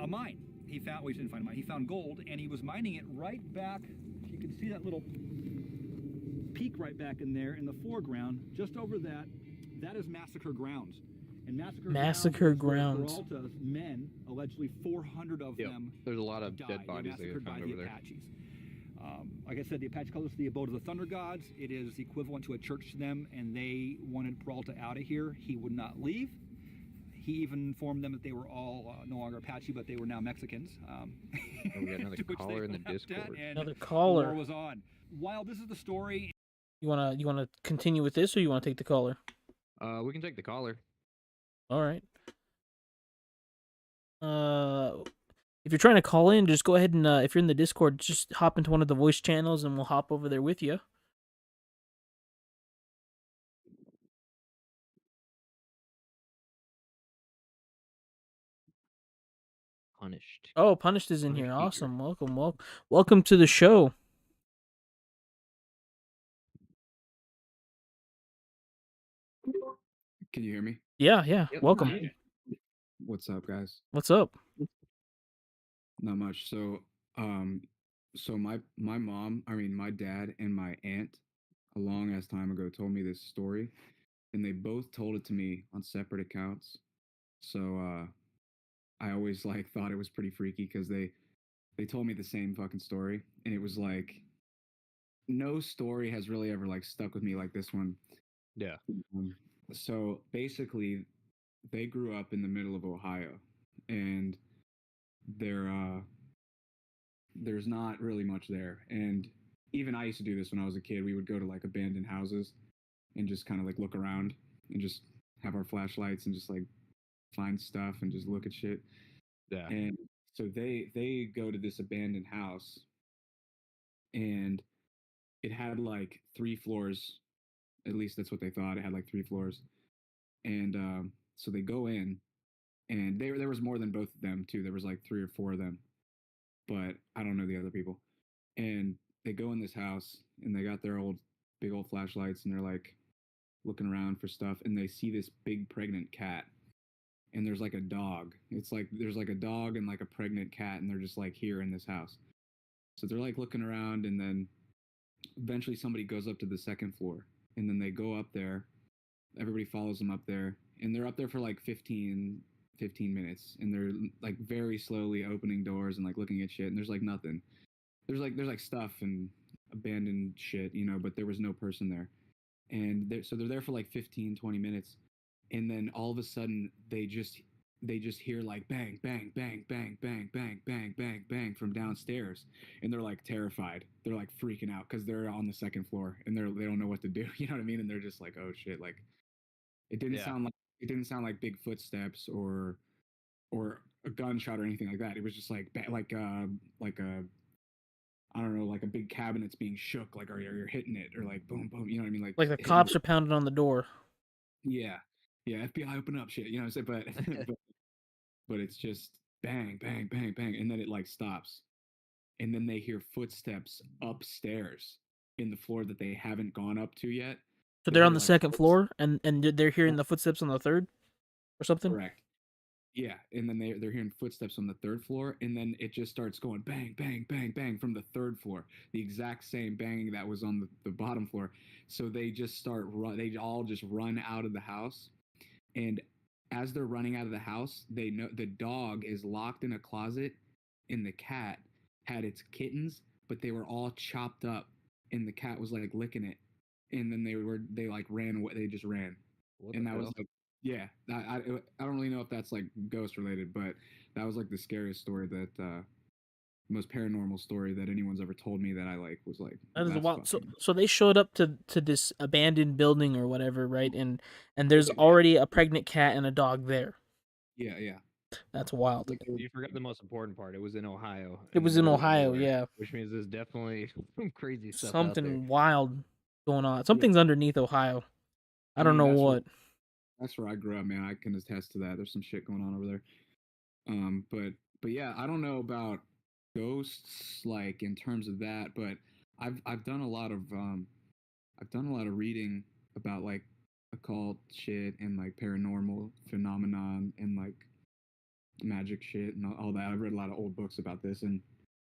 a mine. He didn't find a mine. He found gold, and he was mining it right back. You can see that little peak right back in there in the foreground. Just over that, that is Massacre Grounds. And Massacre Grounds. Peralta's men, allegedly 400 of them. There's a lot of died. dead bodies they massacred found by over the there. Apaches. Like I said, the Apache call this the abode of the thunder gods. It is equivalent to a church to them, and they wanted Peralta out of here. He would not leave. He even informed them that they were all no longer Apache, but they were now Mexicans. We got another caller in the Discord. Another caller. The war was on. While this is the story. You wanna continue with this, or you wanna take the caller? We can take the caller. All right. If you're trying to call in, just go ahead and if you're in the Discord, just hop into one of the voice channels, and we'll hop over there with you. Punished. Oh, Punished is in here. Awesome. Welcome to the show. Can you hear me? Yeah. Yep. Welcome. What's up, guys? What's up? Not much. So my my dad and my aunt, a long ass time ago, told me this story, and they both told it to me on separate accounts. So I always thought it was pretty freaky because they told me the same fucking story, and it was like no story has really ever stuck with me like this one. Yeah. So basically, they grew up in the middle of Ohio, and there's not really much there. And even I used to do this when I was a kid. We would go to abandoned houses and just kind of look around and just have our flashlights and just find stuff and just look at shit. Yeah. And so they go to this abandoned house, and it had 3 floors. At least that's what they thought. It had 3 floors. And so they go in, and there was more than both of them too. There was 3 or 4 of them, but I don't know the other people. And they go in this house, and they got their big old flashlights, and they're looking around for stuff, and they see this big pregnant cat, and there's a dog. It's there's a dog and a pregnant cat, and they're just here in this house. So they're looking around, and then eventually somebody goes up to the 2nd floor, and then they go up there. Everybody follows them up there, and they're up there for 15 minutes, and they're very slowly opening doors and looking at shit, and there's nothing. there's like stuff and abandoned shit, but there was no person there. And so they're there for like 15, 20 minutes, and then all of a sudden they just hear like bang, bang, bang, bang, bang, bang, bang, bang, bang from downstairs, and they're like terrified. They're like freaking out because they're on the second floor and they don't know what to do. You know what I mean? And they're just like, oh shit! Like it didn't Yeah. sound like it didn't sound like big footsteps or a gunshot or anything like that. It was just like like a I don't know, like a big cabinet's being shook, like or you're hitting it, or like boom, boom. You know what I mean? Like Like the hitting cops are pounding on the door. yeah, yeah. FBI, open up, shit. You know what I'm saying? But but it's just bang, bang, bang, bang, and then it like stops, and then they hear footsteps upstairs in the floor that they haven't gone up to yet. So They they're on hear the like second floor, and they're hearing the footsteps on the third, or something. correct. Yeah, and then they're hearing footsteps on the third floor, and then it just starts going bang, bang, bang, bang from the third floor, the exact same banging that was on the bottom floor. So they just they all just run out of the house, and as they're running out of the house, they know the dog is locked in a closet, and the cat had its kittens, but they were all chopped up, and the cat was like licking it, and then they like ran away. They just ran, What and the that was hell? like yeah. I don't really know if that's like ghost related, but that was like the scariest story that most paranormal story that anyone's ever told me that I like was like That is that's wild. So, fucking so they showed up to this abandoned building or whatever, right? And there's yeah already a pregnant cat and a dog there. yeah yeah. That's wild. Like, You forgot the most important part. It was in Ohio, It in the was in middle of Ohio, nowhere, yeah. which means there's definitely some crazy stuff out there. Something wild going on. yeah. Something's underneath Ohio. I I don't mean know what. that's where I grew up, man. I can attest to that. There's some shit going on over there. But yeah, I don't know about ghosts like in terms of that, but I've done a lot of I've done a lot of reading about like occult shit and like paranormal phenomenon and like magic shit and all that. I've read a lot of old books about this, and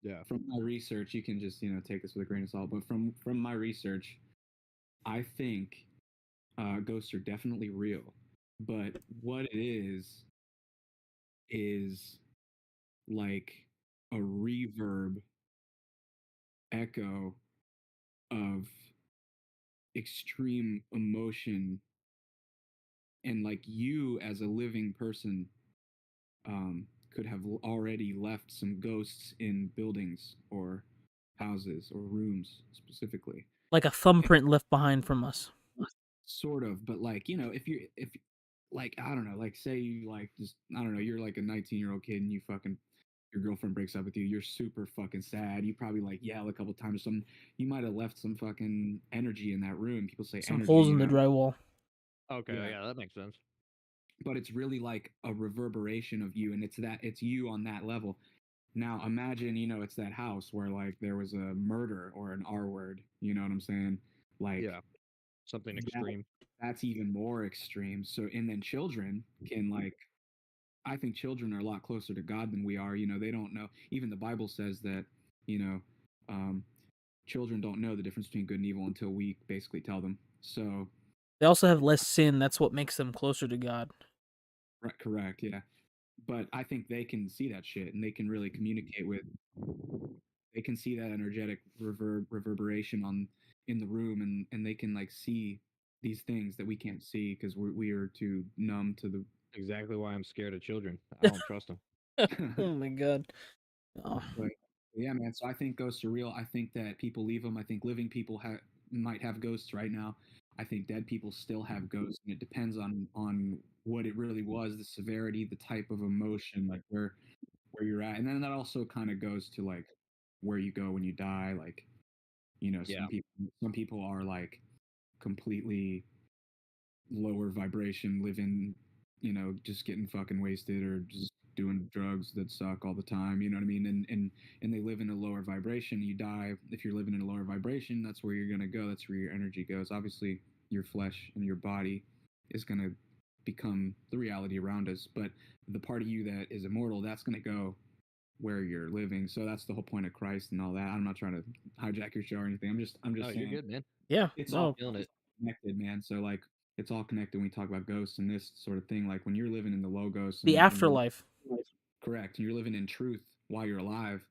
Yeah. from my research, you can just take this with a grain of salt. But from my research, I think ghosts are definitely real. But what it is like a reverb echo of extreme emotion, and like you as a living person could have already left some ghosts in buildings or houses or rooms specifically. Like a thumbprint left behind from us. Sort of, but like if like I don't know, like say you like just I don't know, you're like a 19-year-old kid and you fucking your girlfriend breaks up with you, you're super fucking sad, you probably like yell a couple times or something, you might have left some fucking energy in that room. People say Some energy, holes in the drywall. Okay. Yeah. Yeah, that makes sense. But it's really like a reverberation of you, and it's you on that level. Now imagine, it's that house where like there was a murder or an R word, you know what I'm saying? Like Yeah. Something that, extreme. that's even more extreme. So and then children can like I think children are a lot closer to God than we are. They don't know. Even the Bible says that, you know, um, children don't know the difference between good and evil until we basically tell them. So, They also have less sin. That's what makes them closer to God. correct, yeah. But I think they can see that shit and they can really communicate with. They can see that energetic reverberation in the room, and they can like see these things that we can't see because we are too numb to the. Exactly why I'm scared of children. I don't trust them. Oh my god. Oh. But yeah, man. So I think ghosts are real. I think that people leave them. I think living people might have ghosts right now. I think dead people still have ghosts, and it depends on what it really was, the severity, the type of emotion, like where you're at, and then that also kind of goes to like where you go when you die. Like Yeah. some people are like completely lower vibration, living, just getting fucking wasted or just doing drugs that suck all the time. You know what I mean? And they live in a lower vibration. You die if you're living in a lower vibration. That's where you're gonna go. That's where your energy goes. Obviously, your flesh and your body is gonna become the reality around us. But the part of you that is immortal, that's gonna go where you're living. So that's the whole point of Christ and all that. I'm not trying to hijack your show or anything. I'm just Oh, saying you're good, man. Yeah. it's No. all Feeling it. connected, man. So like it's all connected when we talk about ghosts and this sort of thing. Like when you're living in the logos, The afterlife. correct, and you're living in truth while you're alive.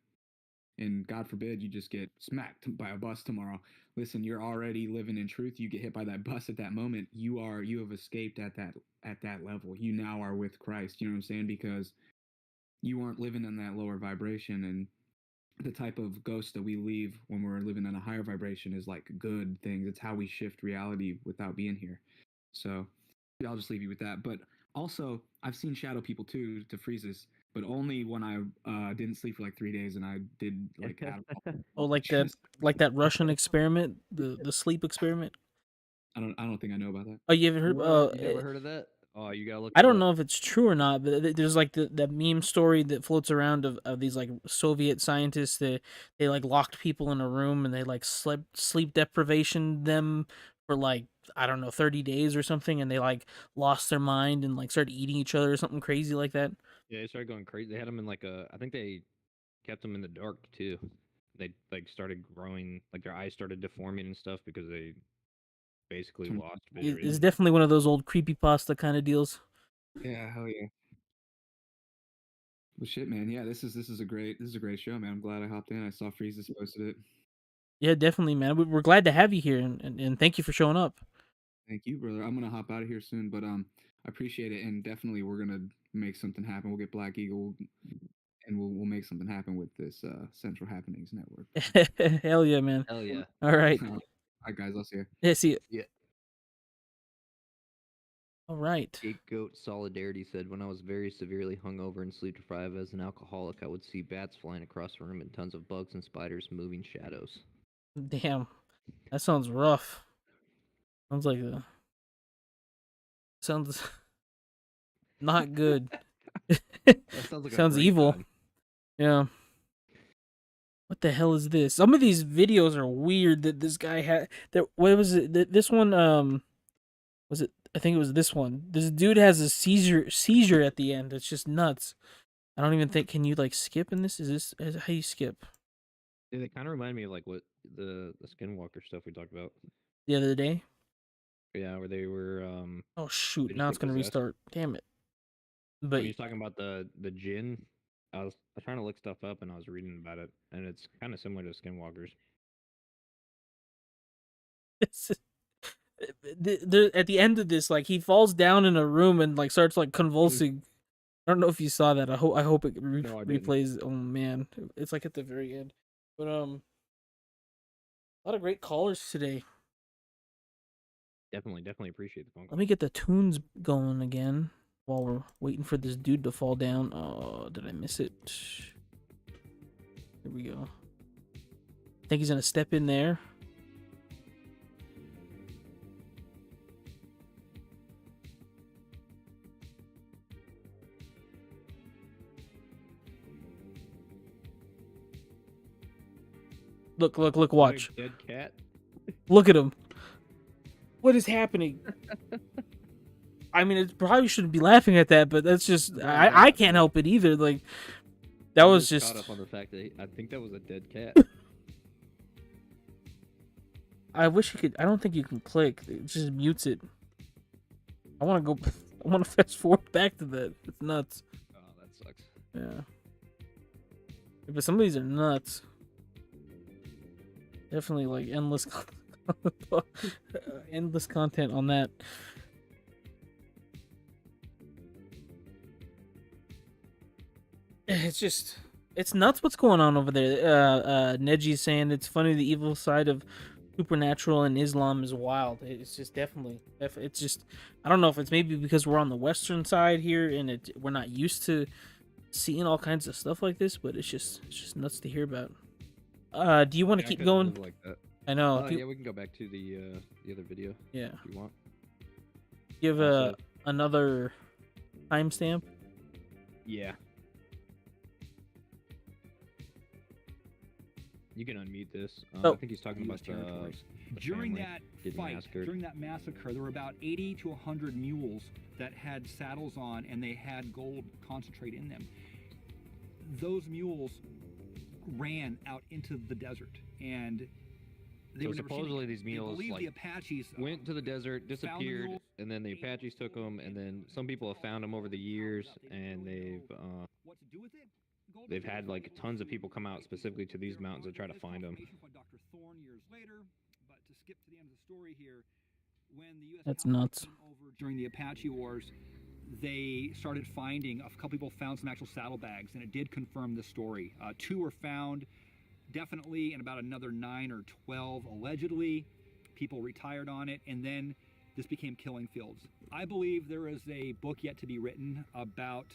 and God forbid you just get smacked by a bus tomorrow. Listen, you're already living in truth. You get hit by that bus at that moment. You have escaped at that level. You now are with Christ. You know what I'm saying? Because you aren't living in that lower vibration, and the type of ghost that we leave when we're living in a higher vibration is like good things. It's how we shift reality without being here. So I'll just leave you with that. But also, I've seen shadow people too to freezes, but only when I didn't sleep for like 3 days and I did like Oh, like that Russian experiment, the sleep experiment. I don't think I know about that. Oh, you haven't heard? What? You never heard of that? Oh, you gotta look. I it don't up. know if it's true or not, but there's like that meme story that floats around of these like Soviet scientists that they like locked people in a room and they like sleep deprivation them for like, I don't know, 30 days or something, and they like lost their mind and like started eating each other or something crazy like that. Yeah, they started going crazy. They had them in like a. I think they kept them in the dark too. They like started growing, like their eyes started deforming and stuff because they basically lost It's vision. definitely one of those old creepypasta kind of deals. Yeah, hell yeah. Well, shit, man. Yeah, this is a great show, man. I'm glad I hopped in. I saw Freezes posted it. Yeah, definitely, man. We're glad to have you here, and thank you for showing up. Thank you, brother. I'm gonna hop out of here soon, but I appreciate it, and definitely we're gonna make something happen. We'll get Black Eagle, and we'll make something happen with this Central Happenings Network. Hell yeah, man. Hell yeah. All right. All right, guys. I'll see you. Yeah, see you. Yeah. All right. Scapegoat Solidarity said, when I was very severely hungover and sleep deprived as an alcoholic, I would see bats flying across the room and tons of bugs and spiders moving shadows. Damn, that sounds rough. Sounds like a sounds not good. That sounds like sounds a great evil. time. Yeah. What the hell is this? Some of these videos are weird that this guy had. That what was it? This one was it? I think it was this one. This dude has a seizure at the end. It's just nuts. I don't even think. Can you like skip in this? Is how you skip? Yeah, they kind of remind me of like what the Skinwalker stuff we talked about The other day. Yeah, where they were. Oh they shoot! just Now it's get gonna possessed. restart. Damn it. But When you're talking about the djinn, I was trying to look stuff up and I was reading about it, and it's kind of similar to Skinwalkers. at the end of this, like he falls down in a room and like starts like convulsing. I don't know if you saw that. I hope it No, I didn't. replays. Oh man, it's like at the very end. But a lot of great callers today. Definitely appreciate the phone call. Let me get the tunes going again while we're waiting for this dude to fall down. Oh, did I miss it? Here we go. I think he's gonna step in there. Look, watch. Dead cat. Look at him. What is happening? I mean, it probably shouldn't be laughing at that, but that's just I can't help it either. Like that I was just caught up on the fact that I think that was a dead cat. I wish you could. I don't think you can click. It just mutes it. I want to go. I want to fast forward back to that. It's nuts. Oh, that sucks. Yeah. But some of these are nuts. Definitely like endless, endless content on that. It's nuts what's going on over there. Neji's saying it's funny the evil side of supernatural and Islam is wild. It's just definitely it's just, I don't know if it's maybe because we're on the western side here and we're not used to seeing all kinds of stuff like this, but it's just nuts to hear about. Do you want to keep going? Like that. I know. Yeah, we can go back to the other video. Yeah. If you want. Give another timestamp. Yeah. You can unmute this. I think he's talking about the during family that getting fight, massacred. during that massacre, there were about 80 to 100 mules that had saddles on and they had gold concentrate in them. Those mules ran out into the desert and they So were never seen supposedly again. these mules They believe like the Apaches went to the desert, disappeared, mules, and then the Apaches took them, and then some people have found them over the years, and they've what to do with it? they've had like tons of people come out specifically to these mountains to try to find them. Dr. Thorne years later, but to skip to the end of the story here, when the U.S. That's cavalry nuts. came over during the Apache Wars, they started finding, a couple people found some actual saddlebags, and it did confirm this story. 2 were found definitely, and about another 9 or 12 allegedly. People retired on it, and then this became killing fields. I believe there is a book yet to be written about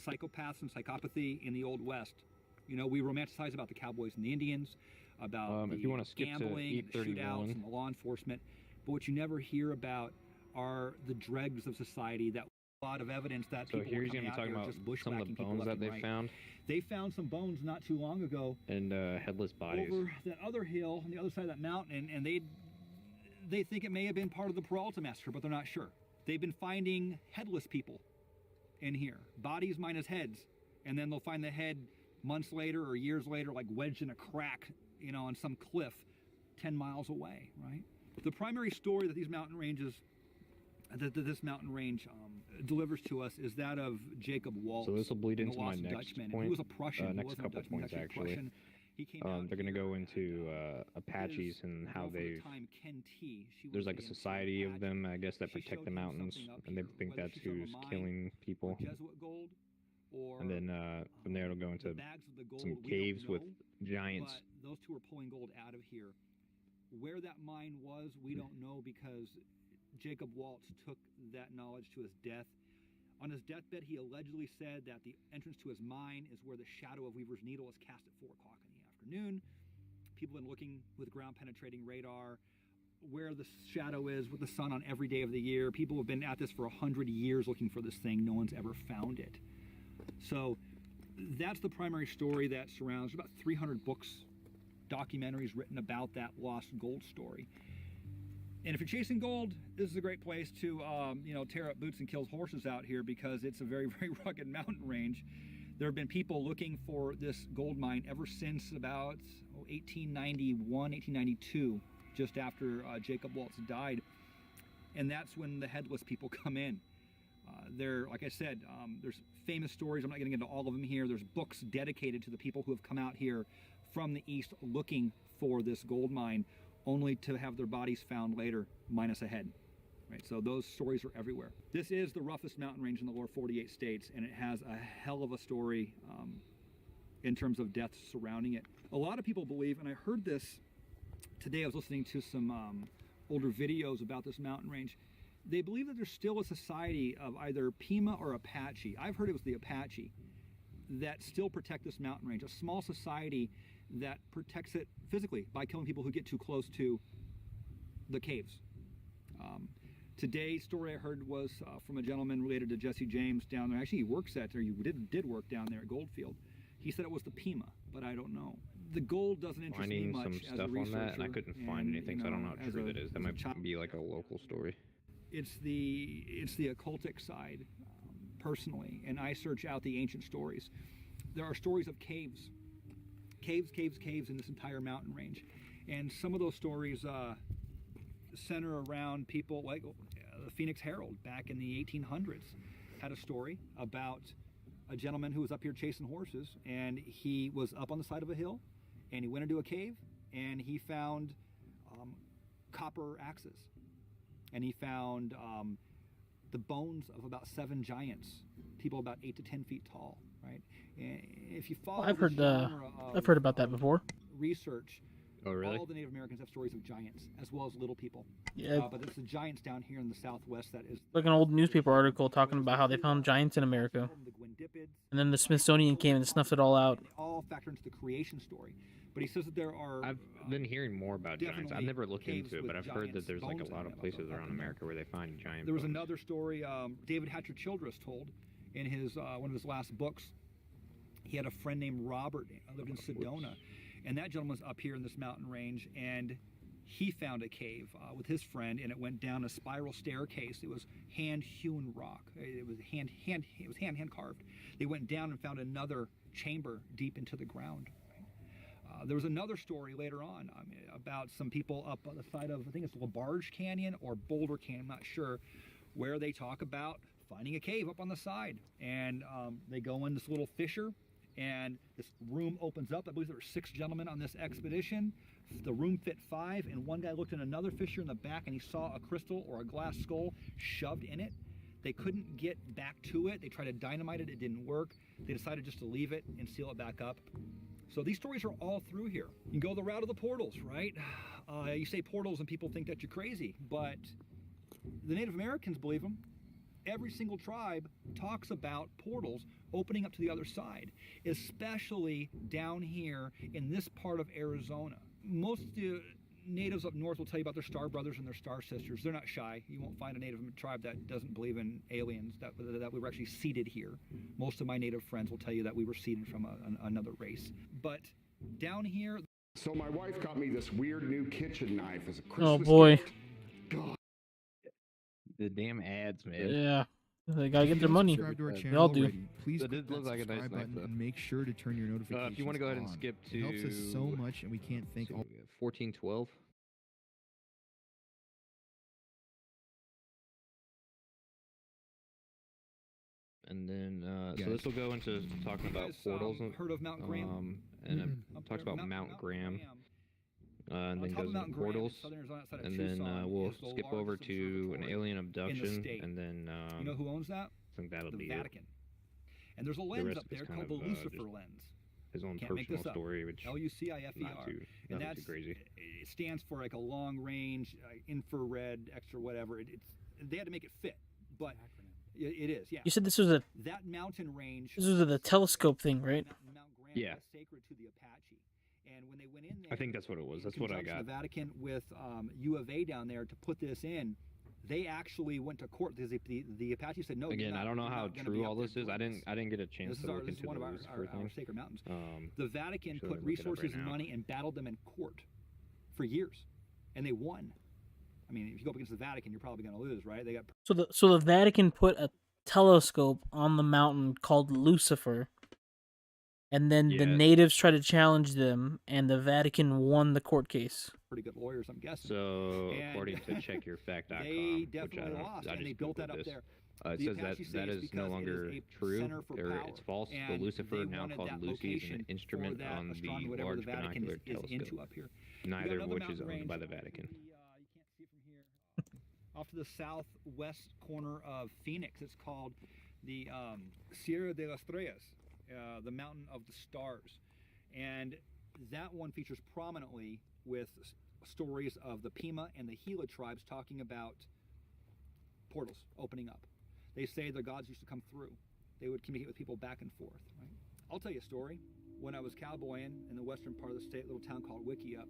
psychopaths and psychopathy in the Old West. You know, we romanticize about the cowboys and the Indians, about if you want the to skip to gambling, and the shootouts, and the law enforcement. But what you never hear about are the dregs of society, that a lot of evidence that So people here were he's going coming to be out talking here about just some of the bushwhacking people bones left that and they right. found They found some bones not too long ago and headless bodies. over that other hill on the other side of that mountain, and they think it may have been part of the Peralta massacre, but they're not sure. They've been finding headless people in here, bodies minus heads, and then they'll find the head months later or years later, like wedged in a crack, you know, on some cliff 10 miles away, right? The primary story that these mountain ranges, that this mountain range delivers to us, is that of Jacob Waltz. So this will bleed the into my Lost next Dutchman. point. He was a Prussian. He Next wasn't a couple Dutchman, he was points, actually a actually. Prussian. He came out They're going to here go into with Apaches his and how girlfriend at they. the time, Ken T. She There's was like a the society of Apache. them, I guess, that She protect showed the him mountains, something up and they here, think whether that's she showed him who's a mine killing or people. Jesuit gold, or And then from there it'll go the into bags of the gold, some we don't caves with know, giants. but those two are pulling gold out of here. Where that mine was, we don't know, because Jacob Waltz took that knowledge to his death. On his deathbed, he allegedly said that the entrance to his mine is where the shadow of Weaver's Needle is cast at 4 o'clock in the afternoon. People have been looking with ground-penetrating radar where the shadow is with the sun on every day of the year. People have been at this for 100 years looking for this thing. No one's ever found it. So that's the primary story that surrounds. There's about 300 books, documentaries written about that lost gold story. And if you're chasing gold, this is a great place to, you know, tear up boots and kill horses out here, because it's a very, very rugged mountain range. There have been people looking for this gold mine ever since about 1891, 1892, just after Jacob Waltz died. And that's when the headless people come in. There, like I said, there's famous stories. I'm not getting into all of them here. There's books dedicated to the people who have come out here from the east looking for this gold mine, only to have their bodies found later, minus a head. Right, so those stories are everywhere. This is the roughest mountain range in the lower 48 states, and it has a hell of a story in terms of deaths surrounding it. A lot of people believe, and I heard this today, I was listening to some older videos about this mountain range. They believe that there's still a society of either Pima or Apache. I've heard it was the Apache that still protect this mountain range, a small society that protects it physically by killing people who get too close to the caves. Today's story I heard was from a gentleman related to Jesse James down there. Actually, he works at there. He did work down there at Goldfield. He said it was the Pima, but I don't know. The gold doesn't interest me much some as a stuff researcher. on that, and I couldn't find anything, so I don't know how true that is. That might child, be like a local story. It's the occultic side, personally, and I search out the ancient stories. There are stories of caves in this entire mountain range, and some of those stories center around people like the Phoenix Herald back in the 1800s had a story about a gentleman who was up here chasing horses, and he was up on the side of a hill, and he went into a cave, and he found copper axes, and he found the bones of about 7 giants, people about 8 to 10 feet tall, right? And if you follow, I've heard about that before. Research. Oh, really? All the Native Americans have stories of giants, as well as little people. Yeah. But it's the giants down here in the Southwest that is... Like an old newspaper article talking about how they found giants in America. And then the Smithsonian came and snuffed it all out. They all factor into the creation story. But he says that there are... I've been hearing more about giants. I've never looked into it, but I've heard that there's like a lot of places around America where they find giant There was bones. another story David Hatcher Childress told in his one of his last books. He had a friend named Robert, lived in Sedona. And that gentleman was up here in this mountain range, and he found a cave with his friend, and it went down a spiral staircase. It was hand-hewn rock. It was hand carved. They went down and found another chamber deep into the ground. There was another story later on about some people up on the side of, I think it's LaBarge Canyon or Boulder Canyon, I'm not sure, where they talk about finding a cave up on the side. And they go in this little fissure, And this room opens up. I believe there were 6 gentlemen on this expedition. The room fit 5, and one guy looked in another fissure in the back, and he saw a crystal or a glass skull shoved in it. They couldn't get back to it. They tried to dynamite it. It didn't work. They decided just to leave it and seal it back up. So these stories are all through here. You go the route of the portals, right? You say portals and people think that you're crazy, but the Native Americans believe them. Every single tribe talks about portals opening up to the other side, especially down here in this part of Arizona. Most of the natives up north will tell you about their star brothers and their star sisters. They're not shy. You won't find a native tribe that doesn't believe in aliens, that we were actually seeded here. Most of my native friends will tell you that we were seeded from another race. But down here... So my wife got me this weird new kitchen knife as a Christmas Oh boy. gift. God. The damn ads, man. Yeah. They gotta If get you their don't money. subscribe to our They channel all do. already, please That click did look that like a nice subscribe knife, button though. and make sure to turn your notifications If you want to go ahead and on. skip to... It helps us so much, and we can't thank all... 1412. And then, so this will go into talking about portals. Heard of Mount Graham? And it talks about Mount Graham. And then goes into portals. And then we'll skip over to an alien abduction. And then, you know who owns that? I think that'll be the Vatican. And there's a lens up there called the Lucifer lens. His own Can't make personal this up. story, which L-U-C-I-F-E-R. And that's too crazy. It stands for like a long range, infrared, extra whatever. They had to make it fit, but it is. Yeah. You said this was a that mountain range. This was the telescope thing, right? Mount Graham Yeah. was sacred to the Apache, and when they went in there, I think that's what it was. in That's what I conjunction, got. The Vatican with U of A down there to put this in. They actually went to court because the Apache said no. Again, I don't know how true all this is. I didn't get a chance to look this into is one of Lucifer our thing. sacred mountains. Should The Vatican I put look it up resources right and now? money and battled them in court for years, and they won. I mean, if you go up against the Vatican, you're probably going to lose, right? They got So the Vatican put a telescope on the mountain called Lucifer, and then the Yeah. natives tried to challenge them, and the Vatican won the court case. pretty good lawyers, I'm guessing. So, And according to checkyourfact.com, they which I definitely don't, lost, I and just they built that Googled up this. there. It The says Apache that say that it's is no because it longer is a true, center for or power, it's false. The and Lucifer, they now wanted called that Lucy, is an location instrument for that on astronomy, the whatever Large the Vatican Binocular is into Telescope, up here. neither of another which is mountain owned range by the Vatican. you can't see from here. Off to the southwest corner of Phoenix, it's called the Sierra de las Estrellas, the Mountain of the Stars, and that one features prominently with stories of the Pima and the Gila tribes talking about portals opening up. They say their gods used to come through. They would communicate with people back and forth. Right? I'll tell you a story. When I was cowboying in the western part of the state, a little town called Wickiup,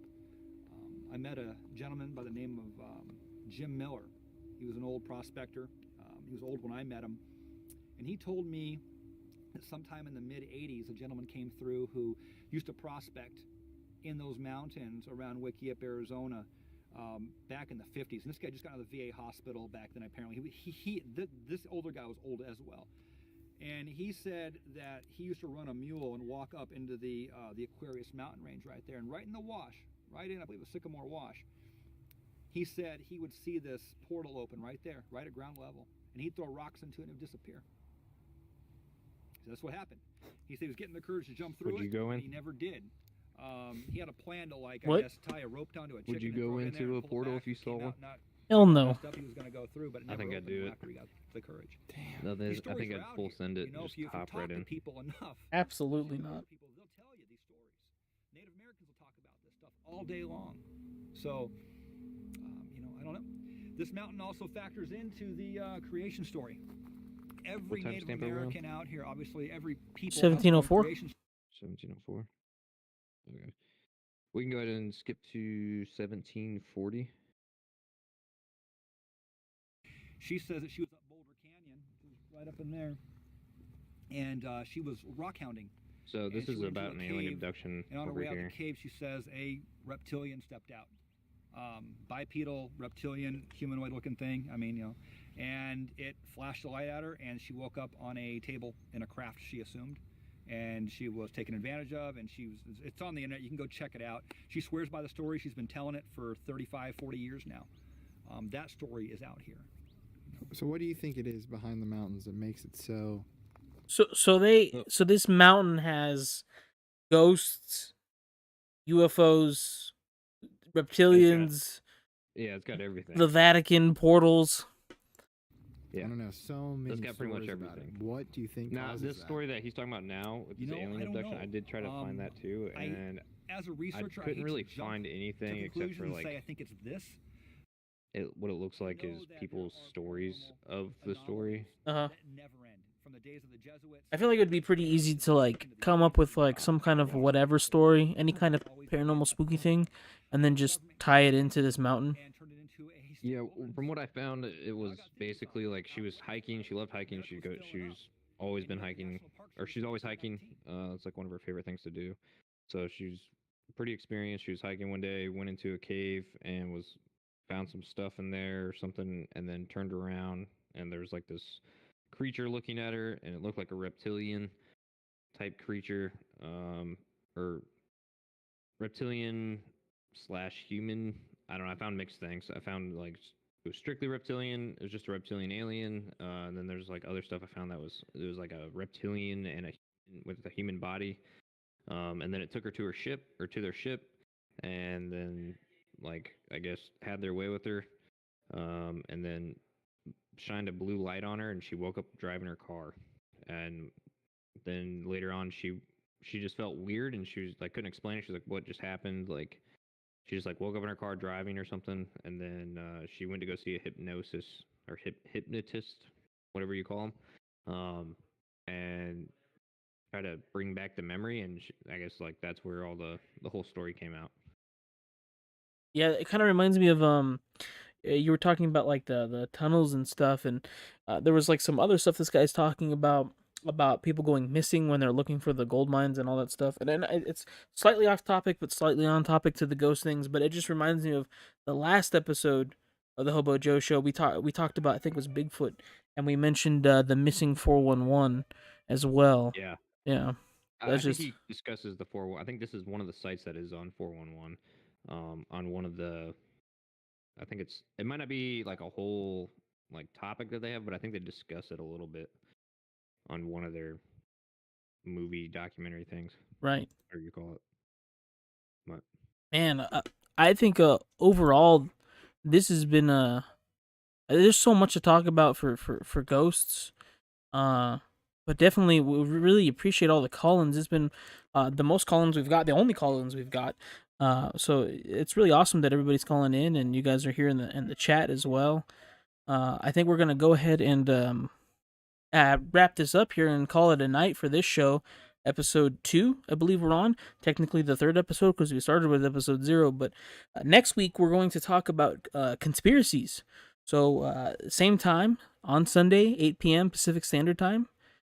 I met a gentleman by the name of Jim Miller. He was an old prospector. He was old when I met him. And he told me that sometime in the mid-'80s, a gentleman came through who used to prospect in those mountains around Wickiup, Arizona, back in the 50s. And this guy just got out of the VA hospital back then, apparently. This older guy was old as well. And he said that he used to run a mule and walk up into the Aquarius mountain range right there. And right in the wash, right in, I believe it was Sycamore Wash, he said he would see this portal open right there, right at ground level. And he'd throw rocks into it and it would disappear. So that's what happened. He said he was getting the courage to jump through Would you it, go in? but he never did. He had a plan to, like, What? I guess, tie a rope down to a chicken. Would you and go throw it in there into and a pull it portal back. if you It came saw out one? not Hell the no. stuff he was going to go through, but it I never think I'd opened do it. after he got the courage. No, These I think stories are I'd out full here. send it, You know, just if you hop talk right to in. people enough, Absolutely you know, not. people, they'll tell you these stories. Native Americans will talk about this stuff all day long. So, I don't know. This mountain also factors into the creation story. Every What Native timestamp are we on? American out here, obviously, every people. 1704? 1704. Okay. We can go ahead and skip to 1740. She says that she was up Boulder Canyon, which is right up in there, and she was rock hounding. So this And she is went about into an a alien cave, abduction And on her over way out here. the cave, she says a reptilian stepped out. Bipedal, reptilian, humanoid-looking thing. I mean, and it flashed a light at her, and she woke up on a table in a craft, she assumed, and she was taken advantage of, and it's on the internet. You can go check it out. She swears by the story. She's been telling it for 35, 40 years now. That story is out here. So what do you think it is behind the mountains that makes it so So this mountain has ghosts, UFOs, reptilians, Yeah, it's got everything. the Vatican, portals. Yeah. I don't know. So many got pretty much stories about it. everything. What do you think Now, causes this that? story that he's talking about now with You this know, alien I don't abduction, know. I did try to find that too, and As a I researcher, I couldn't hate really to jump find to anything except for conclusions and say I like think it's this. what it looks like know is that there people's are stories paranormal of the story. Uh-huh. that never end. From the days of the Jesuits. I feel like it would be pretty easy to like come up with like some kind of whatever story, any kind of paranormal spooky thing, and then just tie it into this mountain. And turn it into a Yeah, historical from what I insult. found, it was basically like she was hiking. She loved hiking. She's always been hiking, or she's always hiking. It's like one of her favorite things to do. So she's pretty experienced. She was hiking one day, went into a cave, and found some stuff in there or something, and then turned around, and there was like this creature looking at her, and it looked like a reptilian type creature, or reptilian slash human. I don't know. I found mixed things. I found like it was strictly reptilian. It was just a reptilian alien. And then there's like other stuff I found it was like a reptilian and with a human body. And then it took her to her ship or to their ship, and then like I guess had their way with her. And then shined a blue light on her, and she woke up driving her car. And then later on, she just felt weird, and she was like couldn't explain it. She's like, "What just happened?" Like she just like woke up in her car driving or something, and then she went to go see a hypnosis or hypnotist, whatever you call them, and try to bring back the memory. And I guess like that's where all the whole story came out. Yeah, it kind of reminds me of you were talking about like the tunnels and stuff, and there was like some other stuff this guy's talking about people going missing when they're looking for the gold mines and all that stuff. And then it's slightly off topic, but slightly on topic to the ghost things. But it just reminds me of the last episode of the HoboJoe show. We talked about, I think it was Bigfoot, and we mentioned the missing 411 as well. Yeah. Yeah, I that's think just he discusses the 411. I think this is one of the sites that is on 411. On one of the, I think it might not be like a whole like topic that they have, but I think they discuss it a little bit on one of their movie documentary things, right. or you call it. But Man, I think overall this has been there's so much to talk about for ghosts. Uh, but definitely we really appreciate all the call-ins. It's been the most call-ins we've got, the only call-ins we've got. So it's really awesome that everybody's calling in and you guys are here in the chat as well. I think we're gonna go ahead and wrap this up here and call it a night for this show. Episode 2, I believe we're on. Technically the third episode because we started with episode 0. But next week we're going to talk about conspiracies. So same time on Sunday, 8 p.m. Pacific Standard Time.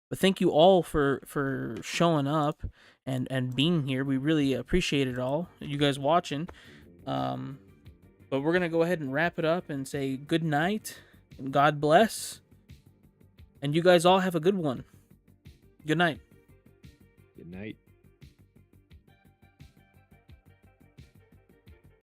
But thank you all for showing up and being here. We really appreciate it all. You guys watching. But we're going to go ahead and wrap it up and say good night and God bless. And you guys all have a good one. Good night. good night.